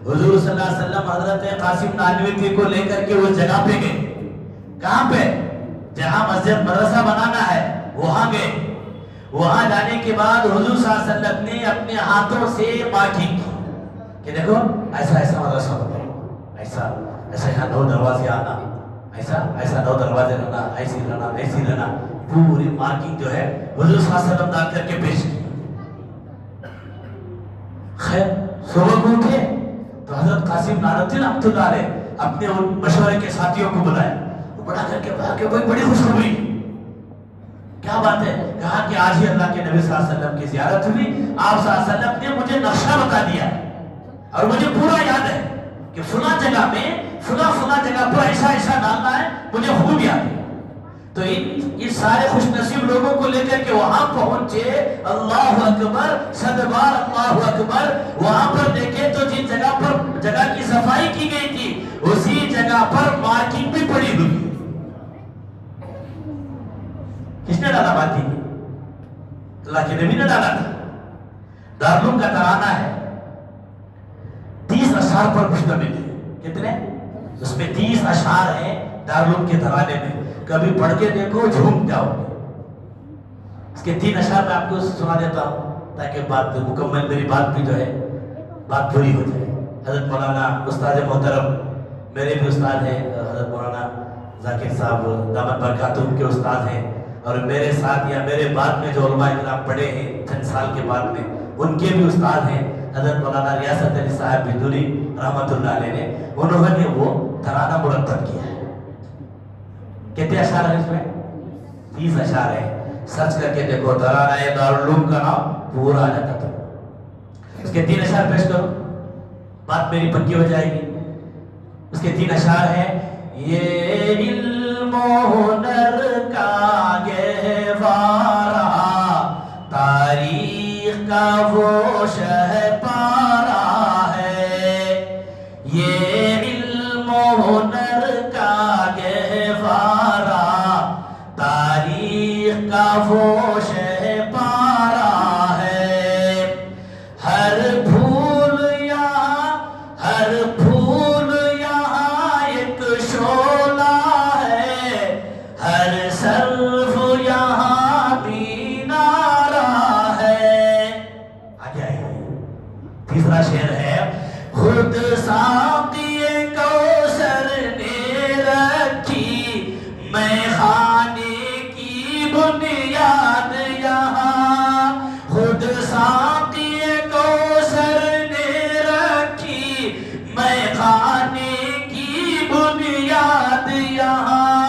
حضور صلی اللہ علیہ وسلم حضرت قاسم نانوتوی کو لے کر کے وہ جگہ پہ گئے. کہاں پہ؟ جہاں مسجد مدرسہ بنانا ہے وہاں گئے. وہاں جانے کے بعد حضور صلی اللہ علیہ وسلم نے اپنے ہاتھوں سے مارکنگ کی کہ دیکھو ایسا ایسا مدرسہ بنانا، ایسا ایسا یہاں 9 دروازے آنا، ایسا ایسا 9 دروازے رہنا، ایسی رہنا، ایسی رہنا. پوری مارکنگ جو ہے حضور صلی اللہ علیہ وسلم لا کر کے پیش کی. خیر صبح کو اٹھے تو حضرت قاسم نانوتوی رحمۃ اللہ علیہ اپنے ان مشورے کے ساتھیوں کو بلائے. بڑا کر کے کہا کہ بھائی بڑی خوشخبری، کیا بات ہے؟ کہا کہ آج ہی اللہ کے نبی صلی اللہ علیہ وسلم کی زیارت ہوئی. آپ صلی اللہ علیہ وسلم نے مجھے نقشہ بتا دیا اور مجھے پورا یاد ہے کہ فلاں جگہ میں فلاں جگہ پر ایسا ایسا ڈالنا ہے، مجھے خوب یاد ہے. تو ان سارے خوش نصیب لوگوں کو لے کر کے وہاں پہنچے. اللہ اکبر، صد بار اللہ اکبر. وہاں پر دیکھے تو جن جگہ پر جگہ کی صفائی کی گئی تھی اسی جگہ پر مارکنگ بھی پڑی ہوئی. کس نے ڈالا مارکنگ؟ اللہ کے نبی نے ڈالا تھا. دارالعلوم کا ترانہ ہے، 30 اشعار پر مشتمل ہے. کتنے؟ اس میں 30 اشعار ہیں دارالعلوم کے ترانے میں. کبھی پڑھ کے دیکھو جھوم جاؤ. اس کے 3 اشعار میں آپ کو سنا دیتا ہوں تاکہ بات مکمل، میری بات بھی جو ہے بات پوری ہو جائے. حضرت مولانا استاد محترم، میرے بھی استاد ہیں حضرت مولانا ذاکر صاحب دامت برکاتہم کے استاد ہیں، اور میرے ساتھ یا میرے بعد میں جو علماء کرام پڑھے ہیں چند سال کے بعد میں ان کے بھی استاد ہیں حضرت مولانا ریاست علی صاحب بندوری رحمت اللہ علیہ نے. انہوں نے وہ ترانہ مرتب کیا ہے. کتنے اشعار ہیں اس میں؟ 30 اشعار ہیں. سرچ کر کے دیکھو، ترانہ دارالعلوم کا نام پورا آ جاتا تھا. اس کے 3 اشعار پیش کرو، بات میری پکی ہو جائے گی. اس کے 3 اشعار ہیں: یہ علم و ہنر کا گہوارہ، تاریخ کا وہ شہپارہ ہے. یہ علم و ہنر کا گہوارہ، تاریخ کا وہ شہپارہ ہے. ہر پھول یہاں ایک شعلہ ہے، ہر سرف یہاں مینارہ ہے. آگے آئیے، تیسرا شعر ہے: خود ساقی کوثر نے رکھی میں خانے کی بنیاد یہاں. خود ساقی کوثر نے رکھی میں خانے کی بنیاد یہاں.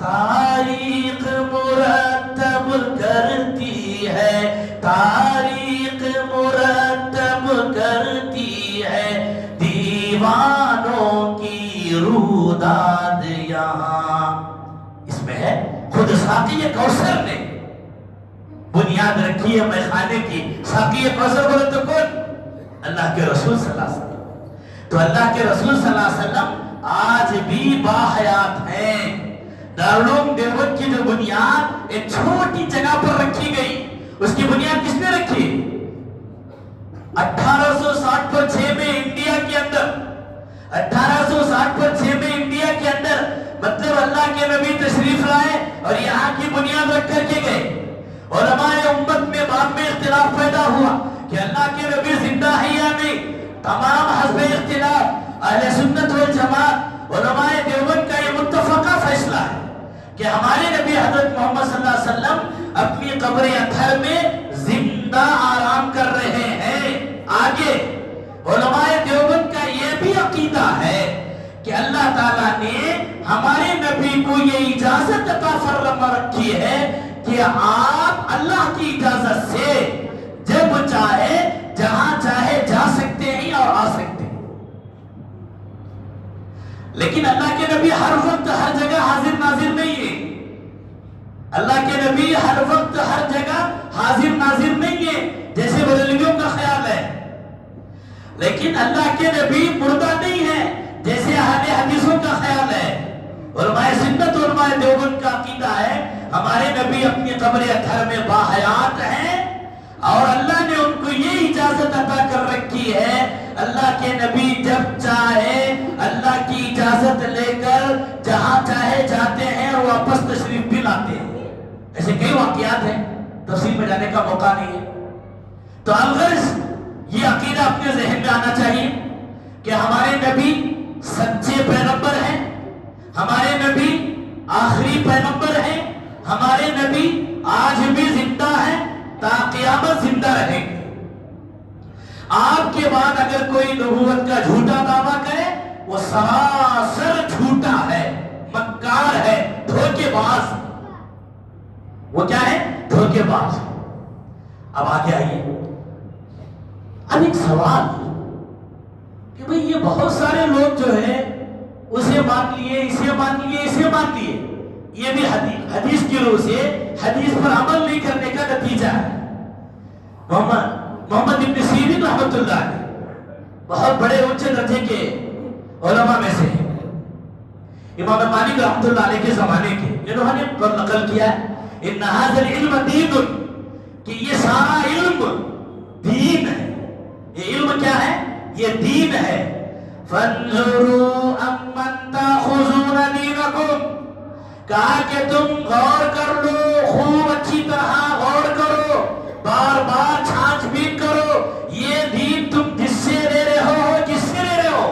تاریخ مرتب کرتی ہے، تاریخ مرتب کرتی ہے، دیوانوں کی روداد یہاں. اس میں ہے خود ساقی کوثر نے بنیاد رکھی ہے میں خانے کی. ساقی کوثر بولے تو کون؟ اللہ کے رسول صلی اللہ علیہ وسلم. تو اللہ کے رسول صلی اللہ علیہ وسلم آج بھی باحیات ہیں. دارالعلوم دیوبند کی جو بنیاد ایک چھوٹی جگہ پر رکھی گئی، اس کی بنیاد کس نے رکھی؟ 1860 میں انڈیا کے اندر، 1860 میں انڈیا کے اندر، مطلب اللہ کے نبی تشریف لائے اور یہاں کی بنیاد رکھ کر کے گئے. علماء امت میں بعد میں اختلاف پیدا ہوا کہ اللہ کے نبی زندہ ہے یا نہیں. تمام حزب اختلاف اہل سنت والجماعت علماء دیوبند کا یہ متفقہ فیصلہ ہے کہ ہمارے نبی حضرت محمد صلی اللہ علیہ وسلم اپنی قبر اطہر میں زندہ آرام کر رہے ہیں. آگے علماء دیوبند کا یہ بھی عقیدہ ہے کہ اللہ تعالیٰ نے ہمارے نبی کو یہ اجازت عطا فرما رکھی ہے کہ آپ اللہ کی اجازت سے جب چاہے جہاں چاہے جا سکتے ہیں اور آ سکتے ہیں. لیکن اللہ کے نبی ہر وقت ہر جگہ حاضر ناظر نہیں ہے. اللہ کے نبی ہر وقت ہر جگہ حاضر ناظر نہیں ہے جیسے بریلویوں کا خیال ہے. لیکن اللہ کے نبی مردہ نہیں ہے جیسے اہل حدیثوں کا خیال ہے. علماء سنت علماء دیوبند کا عقیدہ ہے ہمارے نبی اپنی قبر اطہر میں باحیات ہیں اور اللہ نے ان کو یہ اجازت عطا کر رکھی ہے. اللہ کے نبی جب چاہے اللہ کی اجازت لے کر جہاں چاہے جاتے ہیں اور واپس تشریف بھی لاتے ہیں. ایسے کئی واقعات ہیں تفصیل میں جانے کا موقع نہیں ہے. تو الغرض یہ عقیدہ اپنے ذہن میں آنا چاہیے کہ ہمارے نبی سچے پیغمبر ہیں, ہمارے نبی آخری پیغمبر ہیں, ہمارے نبی آج بھی زندہ ہیں تا قیامت زندہ رہیں گے. آپ کے بعد اگر کوئی نبوت کا جھوٹا دعویٰ کرے وہ سراسر جھوٹا ہے, مکار ہے, دھوکے باز. وہ کیا ہے؟ دھوکے باز. اب آگے آئیے. اب ایک سوال کہ بھئی یہ بہت سارے لوگ جو ہے اسے مان لیے, اسے مان لیے, اسے مان لیے. یہ بھی حدیث کی روح سے حدیث پر عمل نہیں کرنے کا نتیجہ ہے. محمد ابن سیرین رحمت اللہ علیہ بہت بڑے اونچے درجے کے علماء میں سے ہیں. امام مالک رحمت اللہ علیہ کے زمانے کے انہوں نے نقل کیا ہے ان ھذا العلم دین, کہ یہ سارا علم دین ہے. یہ علم کیا ہے؟ یہ دین ہے. فانظروا امن تاخذون دینکم, کہا کہ تم غور کر لو, خوب اچھی طرح غور کرو, بار بار چھانچ بین کرو, یہ دین تم جس سے لے رہے ہو, جس سے لے رہے ہو,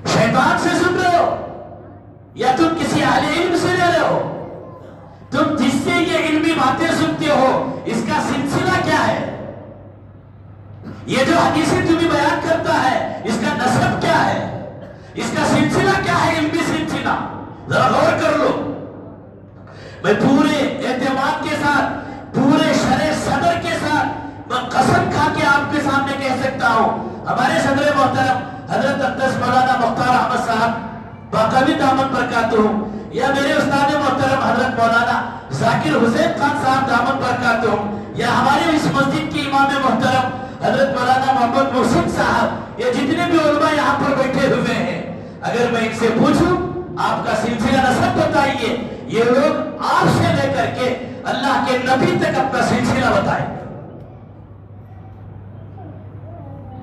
شیطان سے سن رہے ہو یا تم کسی اہل علم سے لے رہے ہو, تم جس سے یہ علمی باتیں سنتے ہو اس کا سلسلہ کیا ہے, یہ جو حدیثیں تمہیں بیان کرتا ہے اس کا نسب کیا ہے, اس کا سلسلہ کیا ہے, علمی سلسلہ, ذرا غور کر لو. میں پورے اعتماد کے ساتھ, پورے شرح صدر کے ساتھ میں قسم کھا کے آپ کے سامنے کہہ سکتا ہوں ہمارے صدر محترم حضرت اقدس مولانا مختار احمد صاحب باقاوی دامن برکاتہ یا میرے استاد محترم حضرت مولانا ذاکر حسین خان صاحب دامن برکاتہ یا ہمارے اس مسجد کے امام محترم حضرت مولانا محمد محسن صاحب, یہ جتنے بھی علماء یہاں پر بیٹھے ہوئے ہیں, اگر میں ان سے پوچھوں آپ کا سلسلہ نسب بتائیے, یہ لوگ آپ سے لے کر کے اللہ کے نبی تک اپنا سلسلہ بتائیں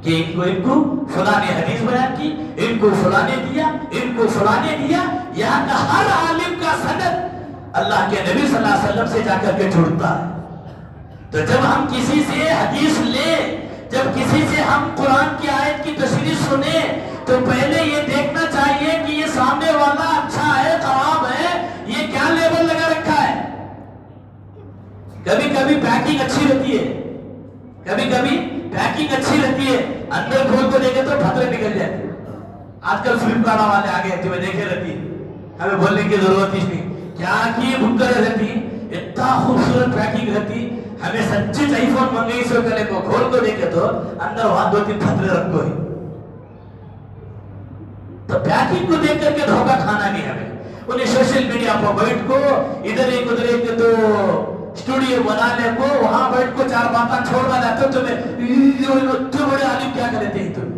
کہ ان کو فلاں نے حدیث بیان کی, ان کو فلاں نے دیا, ان کو فلاں نے دیا. یہاں کا ہر عالم کا سند اللہ کے نبی صلی اللہ علیہ وسلم سے جا کر کے جڑتا ہے. تو جب ہم کسی سے حدیث لیں, جب کسی سے ہم قرآن کی آیت کی تشریح سنیں تو پہلے یہ دیکھنا چاہیے کہ یہ سامنے والا اچھا ہے, خراب ہے, یہ کیا لیبل لگا رکھا ہے. کبھی کبھی پیکنگ اچھی رہتی ہے, کبھی کبھی پیکنگ اچھی رہتی ہے, اندر کھول کو دیکھے تو پھترے نکل جاتے ہیں. آج کل فلپکارٹ والے آگے ہیں, تمہیں دیکھے رہتی ہے, ہمیں بولنے کی ضرورت ہی نہیں. کیا کی بھکر رہتی, اتنا خوبصورت پیکنگ رہتی, ہمیں سچی آئی فون منگئی سو کرے کو کھول کو دیکھے تو اندر وہاں 2-3 پھترے رکھو ہی. تو پیکنگ کو دیکھ کر کے دھوکہ کھانا نہیں ہمیں. انہیں سوشل میڈیا پر بیٹھ کو ادھر ایک تو اسٹوڈیو بنا لے کو, وہاں بیٹھ کو 4 باتاں چھوڑنا جاتے ہو, تمہیں اتنے بڑے عالم کیا کرتے ہیں تم.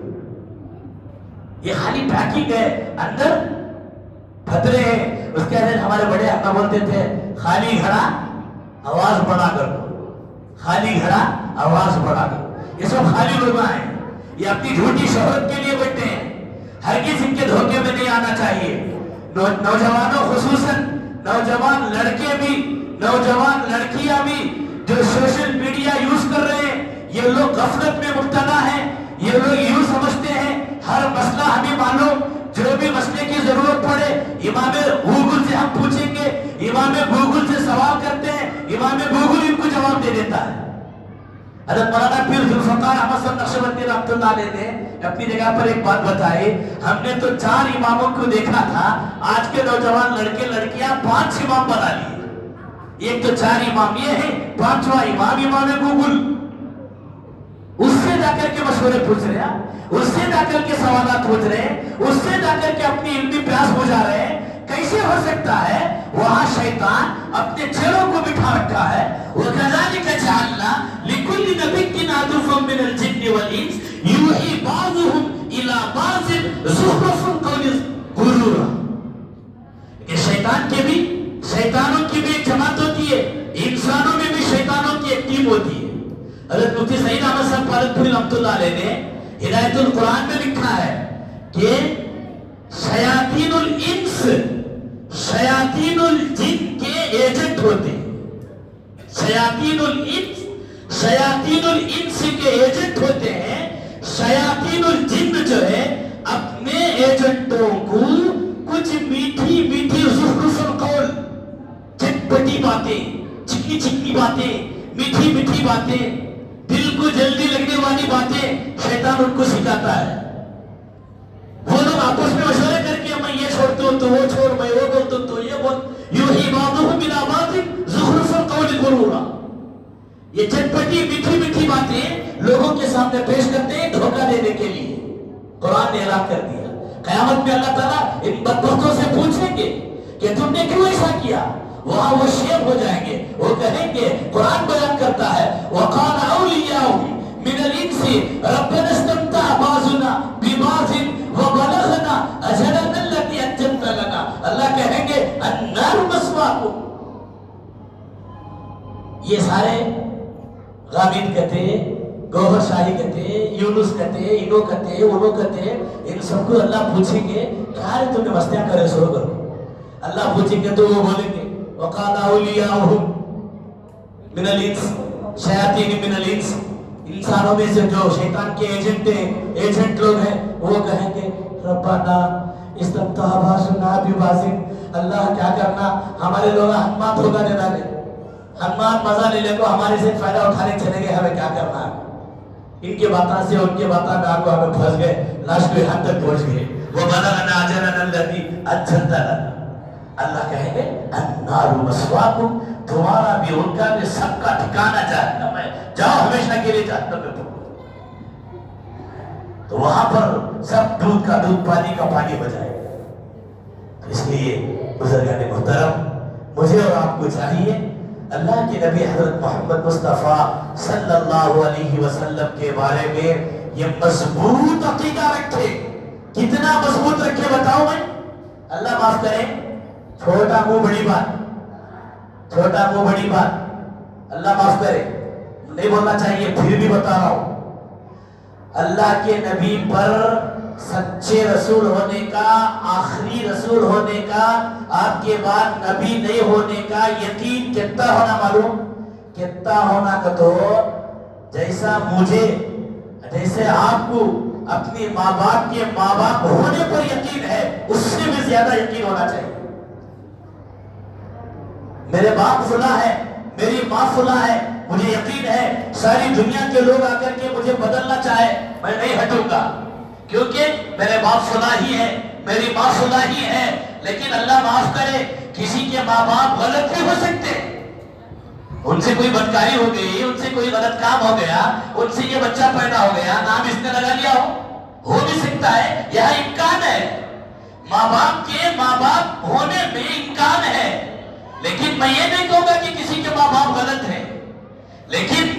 یہ خالی پیکنگ ہے, اندر پھترے ہیں. اس کے اندر ہمارے بڑے آقا بولتے تھے خالی گھڑا آواز بڑا کر دو, خالی گھڑا آواز بڑا دو. یہ سب خالی لوگ ہیں, یہ اپنی جھوٹی شہرت کے لیے بیٹھے ہیں. ہرگز ان کے دھوکے میں نہیں آنا چاہیے. نوجوانوں خصوصاً نوجوان لڑکے بھی, نوجوان لڑکیاں بھی جو سوشل میڈیا یوز کر رہے ہیں, یہ لوگ غفلت میں مبتلا ہیں. یہ لوگ یوں سمجھتے ہیں ہر مسئلہ ہمیں معلوم, جو بھی مسئلے کی ضرورت پڑے امام گوگل سے ہم پوچھیں گے, امام گوگل سے سوال کرتے ہیں, امام گوگل ان کو جواب دے دیتا ہے. حضرت مولانا پیر ذوالفقار احمد صاحب نقشبندی رحمۃ اللہ علیہ نے اپنی جگہ پر ایک بات بتائی، ہم نے تو 4 اماموں کو دیکھا تھا، آج کے نوجوان لڑکے لڑکیاں 5 امام بنا لیے۔ ایک تو 4 امام یہ ہے، 5واں امام گوگل، اس سے جا کر کے مشورے پوچھ رہے ہیں، اس سے جا کر کے سوالات پوچھ رہے ہیں، اس سے جا کر کے اپنی علمی پیاس بجھا رہے ہیں۔ کیسے ہو سکتا ہے؟ وہاں شیطان اپنے چیلوں کو بٹھا رکھا ہے۔ وَكَذَلِكَ جَعَلْنَا لِكُلِّ نَبِيٍّ عَدُوًّا مِنَ الْجِنِّ وَالْإِنسِ يُوحِي بَعْضُهُمْ إِلَى بَعْضٍ زُخْرُفَ الْقَوْلِ غُرُورًا۔ کہ شیطانوں کی بھی ایک جماعت ہوتی ہے، انسانوں میں بھی شیطانوں کی ایک ٹیم ہوتی ہے۔ حضرت مفتی سعید احمد صاحب پالنپوری رحمۃ اللہ علیہ نے ہدایت القرآن میں لکھا ہے کہ شیاطین الانس شیاطین الجن کے ایجنٹ ہوتے ہیں۔ شیاطین الانس کے ایجنٹ ہوتے ہیں۔ شیاطین الجن جو ہے اپنے ایجنٹوں کو کچھ میٹھی میٹھی زخرف القول، چٹپٹی باتیں، چکنی چکنی باتیں، میٹھی میٹھی باتیں، دل کو جلدی لگنے والی باتیں شیطان ان کو سکھاتا ہے۔ وہ لوگ آپس میں مشورے کر کے میں یہ چھوڑتا ہوں تو وہ چھوڑ، میں وہ بولتا ہوں تو یہ بول، یوحی بعضهم الی بعض زخرف القول غرورا۔ یہ چٹپٹی میٹھی میٹھی باتیں لوگوں کے سامنے پیش کرتے ہیں دھوکہ دینے کے لیے۔ قرآن نے اعلان کر دیا قیامت میں اللہ تعالیٰ ان بدبختوں سے پوچھیں گے کہ تم نے کیوں ایسا کیا؟ وہاں وہ شیر ہو جائیں گے، وہ کہیں گے، قرآن بیان کرتا ہے وَقَالَ أَوْلِيَاؤُهُمْ مِنَ الْإِنسِ رَبَّنَا اسْتَمْتَعَ بَعْضُنَا بِبَعْضٍ وَبَلَغْنَا أَجَلَنَا الَّذِي أَجَّلْتَ لَنَا۔ اللہ کہیں گے النَّارُ مَثْوَاكُمْ۔ یہ سارے غامد کہتے، گوہر شاہی کہتے، یونس کہتے، انو کہتے، انو کہتے، ان سب کو اللہ پوچھیں گے کیا ہے تم نے مستیاں کرے سو کرو۔ اللہ پوچھیں گے تو وہ بولیں گے وَقَالَ أَوْلِيَاؤُهُمْ مِنَ الْإِنسِ شَيَاطِينِ مِنَ الْإِنسِ، انسانوں میں سے جو شیطان کے ایجنٹ لوگ ہیں وہ کہیں گے ربنا استمتع بعضنا ببعض، اللہ کیا کرنا ہمارے لوگ ہمات ہوگا دینا دے، ہمات مزہ لے لے کو ہمارے سے فائدہ اٹھانے چلے گئے، ہمیں کیا کرنا ہے؟ ان کے باتوں سے ان کے باتوں میں آگو ہمیں پھنس گئے، لاسٹ میں حد تک پہنچ گئے۔ وَبَلَغْنَا أَجَلَنَا الَّذِي أَجَّلْتَ لَنَا، اللہ کہیں گے النار مسواکم، تمہارا بھی ان کا بھی سب کا ٹھکانہ جہنم ہے، جاؤ ہمیشہ کے لیے جہنم میں پڑو۔ تو وہاں پر سب دودھ کا دودھ، پانی کا پانی ہو جائے گا۔ اس لیے بزرگان محترم، مجھے اور آپ کو چاہیے اللہ کے نبی حضرت محمد مصطفیٰ صلی اللہ علیہ وسلم کے بارے میں یہ مضبوط عقیدہ رکھے۔ کتنا مضبوط رکھے بتاؤ میں؟ اللہ معاف کرے، چھوٹا منہ بڑی بات، چھوٹا منہ بڑی بات، اللہ معاف کرے، نہیں بولنا چاہیے پھر بھی بتا رہا ہوں۔ اللہ کے نبی پر سچے رسول ہونے کا، آخری رسول ہونے کا، آپ کے بعد نبی نہیں ہونے کا یقین کتنا ہونا معلوم؟ کتنا ہونا کا تو جیسا مجھے، جیسے آپ کو اپنی ماں باپ کے ماں باپ ہونے پر یقین ہے، اس سے بھی زیادہ یقین ہونا چاہیے۔ میرے باپ فلاں ہے، میری ماں فلاں ہے، مجھے یقین ہے ساری دنیا کے لوگ آ کر کے مجھے بدلنا چاہے میں نہیں ہٹوں گا، کیونکہ میرے باپ فلاں ہی ہے، میری ماں فلاں ہی ہے۔ لیکن اللہ معاف کرے، کسی کے ماں باپ غلط بھی ہو سکتے، ان سے کوئی بدکاری ہو گئی، ان سے کوئی غلط کام ہو گیا، ان سے یہ بچہ پیدا ہو گیا، نام اس نے لگا لیا ہو بھی سکتا ہے، یہاں امکان ہے، ماں باپ کے ماں باپ ہونے میں امکان ہے۔ لیکن میں یہ نہیں کہوں گا کہ کسی کے ماں باپ غلط ہیں، لیکن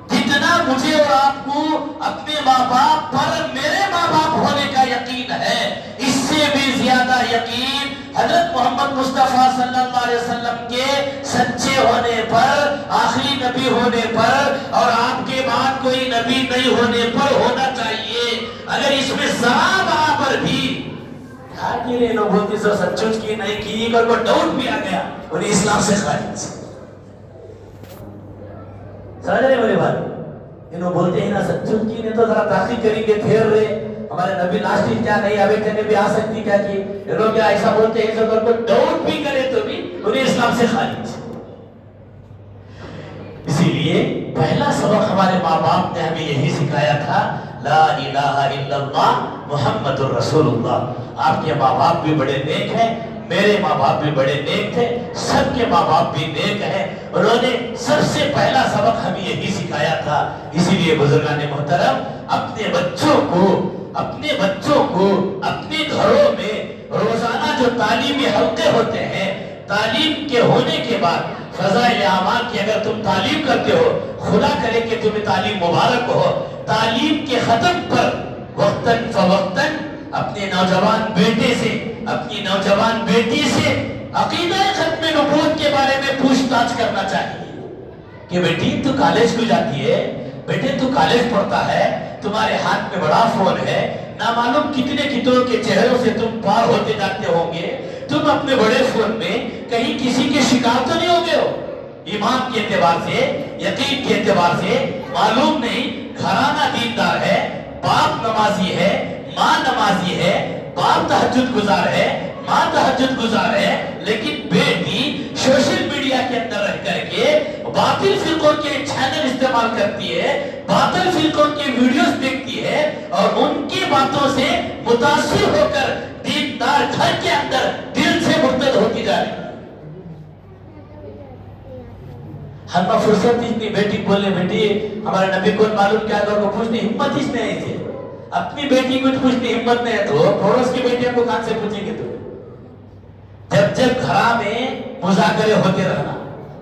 جتنا مجھے اور آپ کو اپنے ماں باپ پر میرے ماں باپ ہونے کا یقین ہے، اس سے بھی زیادہ یقین حضرت محمد مصطفیٰ صلی اللہ علیہ وسلم کے سچے ہونے پر، آخری نبی ہونے پر، اور آپ کے بعد کوئی نبی نہیں ہونے پر ہونا چاہیے۔ اگر اس میں ذرا برابر بھی لوگ بولتی سو سچوچ کی نہیں کی، اگر وہ ڈاؤٹ بھی آ گیا انہیں اسلام سے خارج، سمجھ رہے میرے بھائی؟ انہوں بولتے ہیں نا سچوچ کی نہیں تو ذرا تحقیق کریں گے، پھر رہے ہمارے نبی لاسٹ کیا نہیں آبے تھے نبی آ سکتی کیا کی، انہوں کیا ایسا بولتے ہیں اگر کوئی ڈاؤٹ بھی کرے تو بھی انہیں اسلام سے خارج۔ اس اسی لیے پہلا سبق ہمارے ماں باپ نے ہمیں یہی سکھایا تھا، لا الہ الا اللہ محمد الرسول اللہ۔ آپ کے ماں باپ بھی بڑے نیک ہیں، میرے ماں باپ بھی بڑے نیک تھے، سب کے ماں باپ بھی نیک ہیں، انہوں نے سب سے پہلا سبق ہمیں یہی سکھایا تھا۔ اسی لیے بزرگان محترم اپنے بچوں کو اپنے گھروں میں روزانہ جو تعلیمی حلقے ہوتے ہیں، تعلیم کے ہونے کے بعد فضائل اعمال کی اگر تم تعلیم کرتے ہو، خدا کرے کہ تمہیں تعلیم مبارک ہو، تعلیم کے ختم پر وقتاً فوقتاً اپنے نوجوان بیٹے سے، اپنی نوجوان بیٹی سے عقیدہ ختم نبوت کے بارے میں پوچھ تاچھ کرنا چاہیے کہ بیٹی تو کالج کو جاتی ہے، بیٹے تو کالج پڑھتا ہے، تمہارے ہاتھ میں بڑا فون ہے، نامعلوم کتنوں کے چہروں سے تم پار ہوتے جاتے ہوں گے، تم اپنے بڑے فون میں کہیں کسی کے شکار تو نہیں ہو گئے ہو؟ ایمان کے اعتبار سے، یقین کے اعتبار سے معلوم نہیں، گھرانہ دیندار ہے، باپ نمازی ہے، ماں نمازی ہے، باپ تہجد گزار ہے، ماں تہجد گزار ہے، لیکن بیٹی سوشل میڈیا کے اندر رہ کر کے باطل فرقوں کے چینل استعمال کرتی ہے، باطل فرقوں کے ویڈیوز دیکھتی ہے، اور ان کی باتوں سے متاثر ہو کر دیندار گھر کے اندر دل سے مرتد ہوتی جا رہی ہے۔ ہم فرصت اتنی بیٹی بولے، بیٹی ہمارے نبی کو معلوم کیا لوگوں کو پوچھنے ہمت اس میں نہیں تھے، اپنی بیٹی کو پوچھنے ہمت نہیں ہے تو پڑوس کی بیٹیوں کو کہاں سے پوچھیں گے؟ تو جب گھرا میں مذاکرے ہوتے رہنا،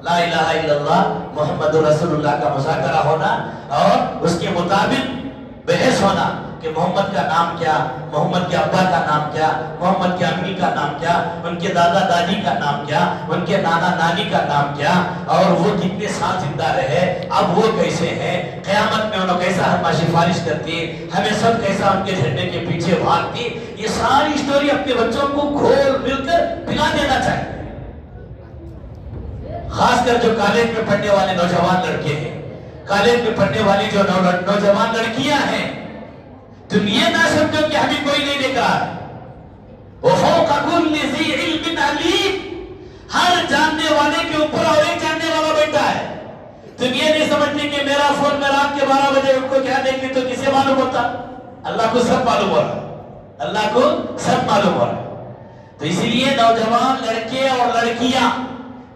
لا الہ الا اللہ محمد رسول اللہ کا مذاکرہ ہونا اور اس کے مطابق بحث ہونا کہ محمد کا نام کیا، محمد کے ابا کا نام کیا، محمد کے امی کا نام کیا، ان کے دادا دادی کا نام کیا، ان کے نانا نانی کا نام کیا، اور وہ کتنے سال زندہ رہے، اب وہ کیسے ہیں، قیامت میں انہوں کیسا ہم سفارش کرتی، ہمیں سب کیسا ان کے جھنڈے کے پیچھے بھاگتی، یہ ساری سٹوری اپنے بچوں کو گھول مل کر پلا دینا چاہیے۔ خاص کر جو کالج میں پڑھنے والے نوجوان لڑکے ہیں، کالج میں پڑھنے والی جو نوجوان لڑکیاں ہیں، تم یہ نہ سمجھو کہ ہمیں کوئی نہیں دیکھ رہا ہے، وَفَوْقَ كُلِّ ذِي عِلْمٍ عَلِيمٍ، ہر جاننے والے کے اوپر اور ایک جاننے والا بیٹا ہے۔ تم یہ نہیں سمجھتے کہ میرا فون میں رات کے 12 بجے ان کو کیا دیکھتے تو کسے معلوم ہوتا؟ اللہ کو سب معلوم ہو رہا ہے، اللہ کو سب معلوم ہو رہا ہے۔ تو اسی لیے نوجوان لڑکے اور لڑکیاں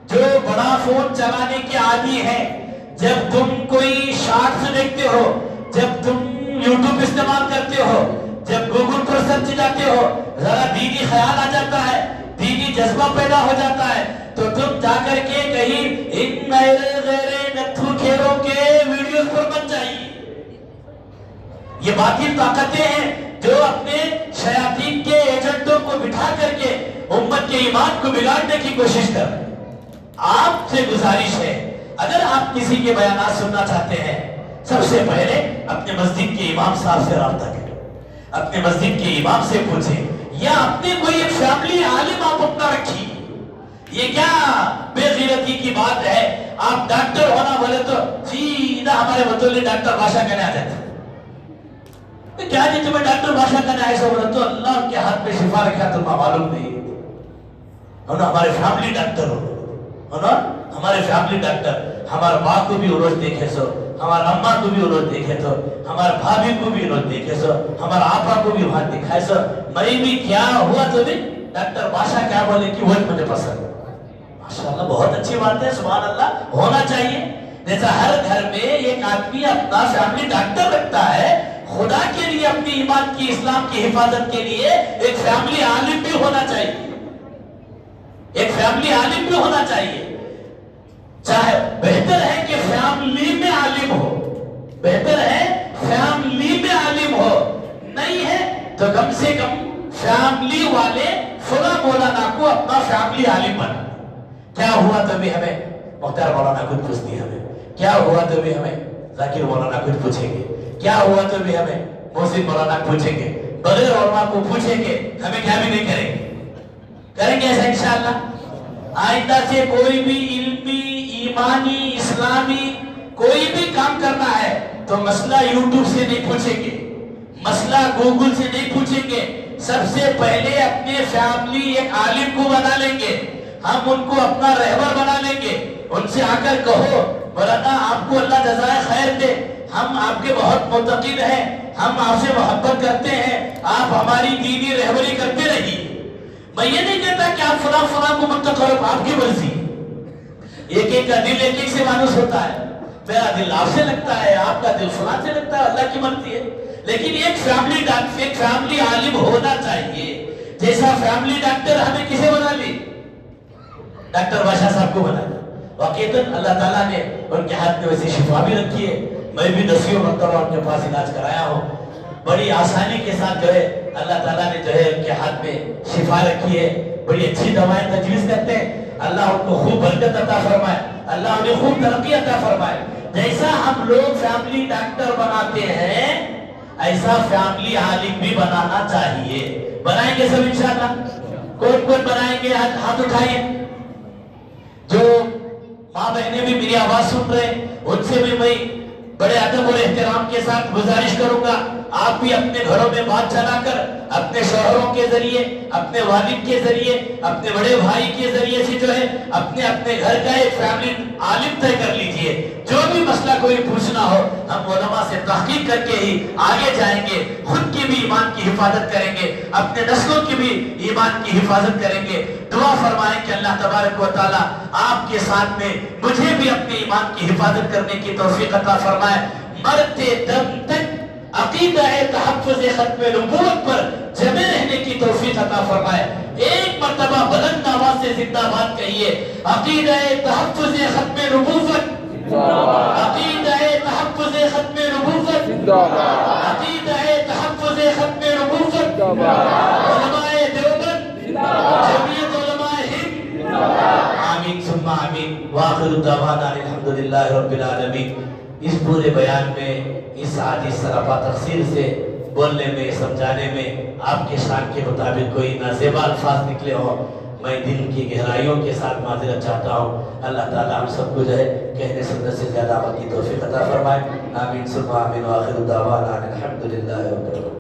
جو بڑا فون چلانے کے عادی ہیں، جب تم کوئی شارٹس دیکھتے ہو، جب تم یوٹیوب استعمال کرتے ہو، جب گوگل پر سرچ جاتے ہو، ذرا دینی خیال آ جاتا ہے، دینی جذبہ پیدا ہو جاتا ہے، تو تم جا کر کے کہیں ان میرے غیر نتھو کھیروں کے ویڈیوز پر بن جائیے۔ یہ باطل طاقتیں ہیں جو اپنے شیاطین کے ایجنٹوں کو بٹھا کر کے امت کے ایمان کو بگاڑنے کی کوشش کر رہے ہیں۔ آپ سے گزارش ہے، اگر آپ کسی کے بیانات سننا چاہتے ہیں، سب سے پہلے اپنے مسجد کے امام صاحب سے رابطہ کریں، اپنے مسجد کے امام سے پوچھیں، یا اپنے کوئی ایک فیملی عالم آپ اپنا رکھیے۔ یہ کیا بے غیرتی کی بات ہے؟ آپ ڈاکٹر ہونا بولے تو سیدھا ہمارے متولی ڈاکٹر بادشاہ کہنے آ جاتے ہیں، کیا جی تمہیں ڈاکٹر بادشاہ کہنے آئے سو بولے تو اللہ کے ہاتھ میں شفا رکھا تمہیں معلوم نہیں، انہوں ہمارے فیملی ڈاکٹر ہو، ہمارے فیملی ڈاکٹر، ہمارے ماں کو بھی روز دیکھے سو، ہمارا اماں کو بھی روز دیکھے تو، ہمارے بھابھی کو بھی روز دیکھے سو، ہمارا آپا کو بھی وہاں دکھائے سو، میں بھی کیا ہوا تو بھی ڈاکٹر بادشاہ کیا بولے کہ وہ مجھے پسند۔ ماشاءاللہ بہت اچھی بات ہے، سبحان اللہ، ہونا چاہیے۔ جیسا ہر گھر میں ایک آدمی اپنا فیملی ڈاکٹر رکھتا ہے، خدا کے لیے اپنی ایمان کی اسلام کی حفاظت کے لیے ایک فیملی عالم بھی ہونا چاہیے، ایک فیملی عالم بھی ہونا چاہیے۔ چاہے بہتر ہے کہ فیملی میں عالم ہو، بہتر ہے فیملی میں عالم ہو، نہیں ہے تو کم سے کم فیملی والے فلاں مولانا کو اپنا فیملی عالم بنا۔ کیا ہوا تو بھی ہمیں مختار مولانا خود پوچھتی ہے، ہمیں کیا ہوا تو بھی ہمیں ذاکر مولانا خود پوچھیں گے، کیا ہوا تو بھی ہمیں محسن مولانا پوچھیں گے، بغیر علماء کو پوچھیں گے ہمیں کیا بھی نہیں کریں گے، کریں گے ایسا انشاءاللہ۔ آئندہ سے کوئی بھی علمی ایمانی اسلامی کوئی بھی کام کرنا ہے تو مسئلہ یوٹیوب سے نہیں پوچھیں گے، مسئلہ گوگل سے نہیں پوچھیں گے، سب سے پہلے اپنے فیملی ایک عالم کو بنا لیں گے، ہم ان کو اپنا رہبر بنا لیں گے، ان سے آ کر کہو مولانا آپ کو اللہ جزائے خیر دے، ہم آپ کے بہت متقین ہیں، ہم آپ سے محبت کرتے ہیں، آپ ہماری دینی رہبری کرتے رہیے۔ میں یہ نہیں کہتا کہ آپ فلاں کو مت کرو، آپ کی مرضی، ایک ایک کا دل ایک ایک سے مانوس ہوتا ہے، میرا دل آپ سے لگتا ہے، آپ کا دل فلاں سے لگتا ہے، اللہ کی مرضی ہے۔ لیکن ایک فیملی عالم ہونا چاہیے، جیسا فیملی ڈاکٹر ہمیں کسے بنا لی؟ ڈاکٹر بادشاہ صاحب کو بنا لی۔ واقعتاً اللہ تعالیٰ نے ان کے ہاتھ میں ویسے شفا بھی رکھی ہے، میں بھی 10 مرتبہ ان کے پاس علاج کرایا ہوں، بڑی آسانی کے ساتھ جو ہے اللہ تعالیٰ نے جو ہے ان کے ہاتھ میں شفا رکھی ہے، بڑی اچھی دوائیں تجویز کرتے ہیں، اللہ ان کو خوب برکت عطا فرمائے، اللہ انہیں خوب ترقی عطا فرمائے۔ جیسا ہم لوگ فیملی ڈاکٹر بناتے ہیں ایسا فیملی عالم بھی بنانا چاہیے۔ بنائیں گے سب انشاءاللہ؟ کون کون بنائیں گے؟ ہاتھ اٹھائیے۔ جو ماں بہنیں بھی میری آواز سن رہے ہیں ان سے بھی میں بڑے ادب اور احترام کے ساتھ گزارش کروں گا، آپ بھی اپنے گھروں میں بات چلا کر اپنے شوہروں کے ذریعے، اپنے والد کے ذریعے، اپنے بڑے بھائی کے ذریعے سے جو ہے اپنے گھر کا ایک فیملی عالم طے کر لیجئے۔ جو بھی مسئلہ کوئی پوچھنا ہو ہم علماء سے تحقیق کر کے ہی آگے جائیں گے، خود کی بھی ایمان کی حفاظت کریں گے، اپنے نسلوں کی بھی ایمان کی حفاظت کریں گے۔ دعا فرمائیں کہ اللہ تبارک و تعالی آپ کے ساتھ میں مجھے بھی اپنے ایمان کی حفاظت کرنے کی توفیق عطا فرمائے، مرتے دم تک عقیدہ تحفظ ختم نبوت پر جمع رہنے کی توفیق عطا فرمائے۔ ایک مرتبہ بلند آواز سے زندہ باد کہیے، عقیدہ تحفظ ختم نبوت، عقیدہ تحفظ ختم نبوت، عقیدہ تحفظ ختم نبوت، علماء دیوبند، جمعیت علماء ہند، آمین ثم آمین، وآخر دعوانا الحمدللہ رب العالمین۔ اس پورے بیان میں اس حدیث سراپا تفصیل سے بولنے میں، سمجھانے میں آپ کے شان کے مطابق کوئی نازیبا الفاظ نکلے ہوں، میں دل کی گہرائیوں کے ساتھ معذرت چاہتا ہوں۔ اللہ تعالیٰ ہم سب کو جو ہے کہنے سننے سے زیادہ عمل کی توفیق عطا فرمائے۔ آمین ثم آمین، وآخر دعوانا الحمدللہ رب العالمین۔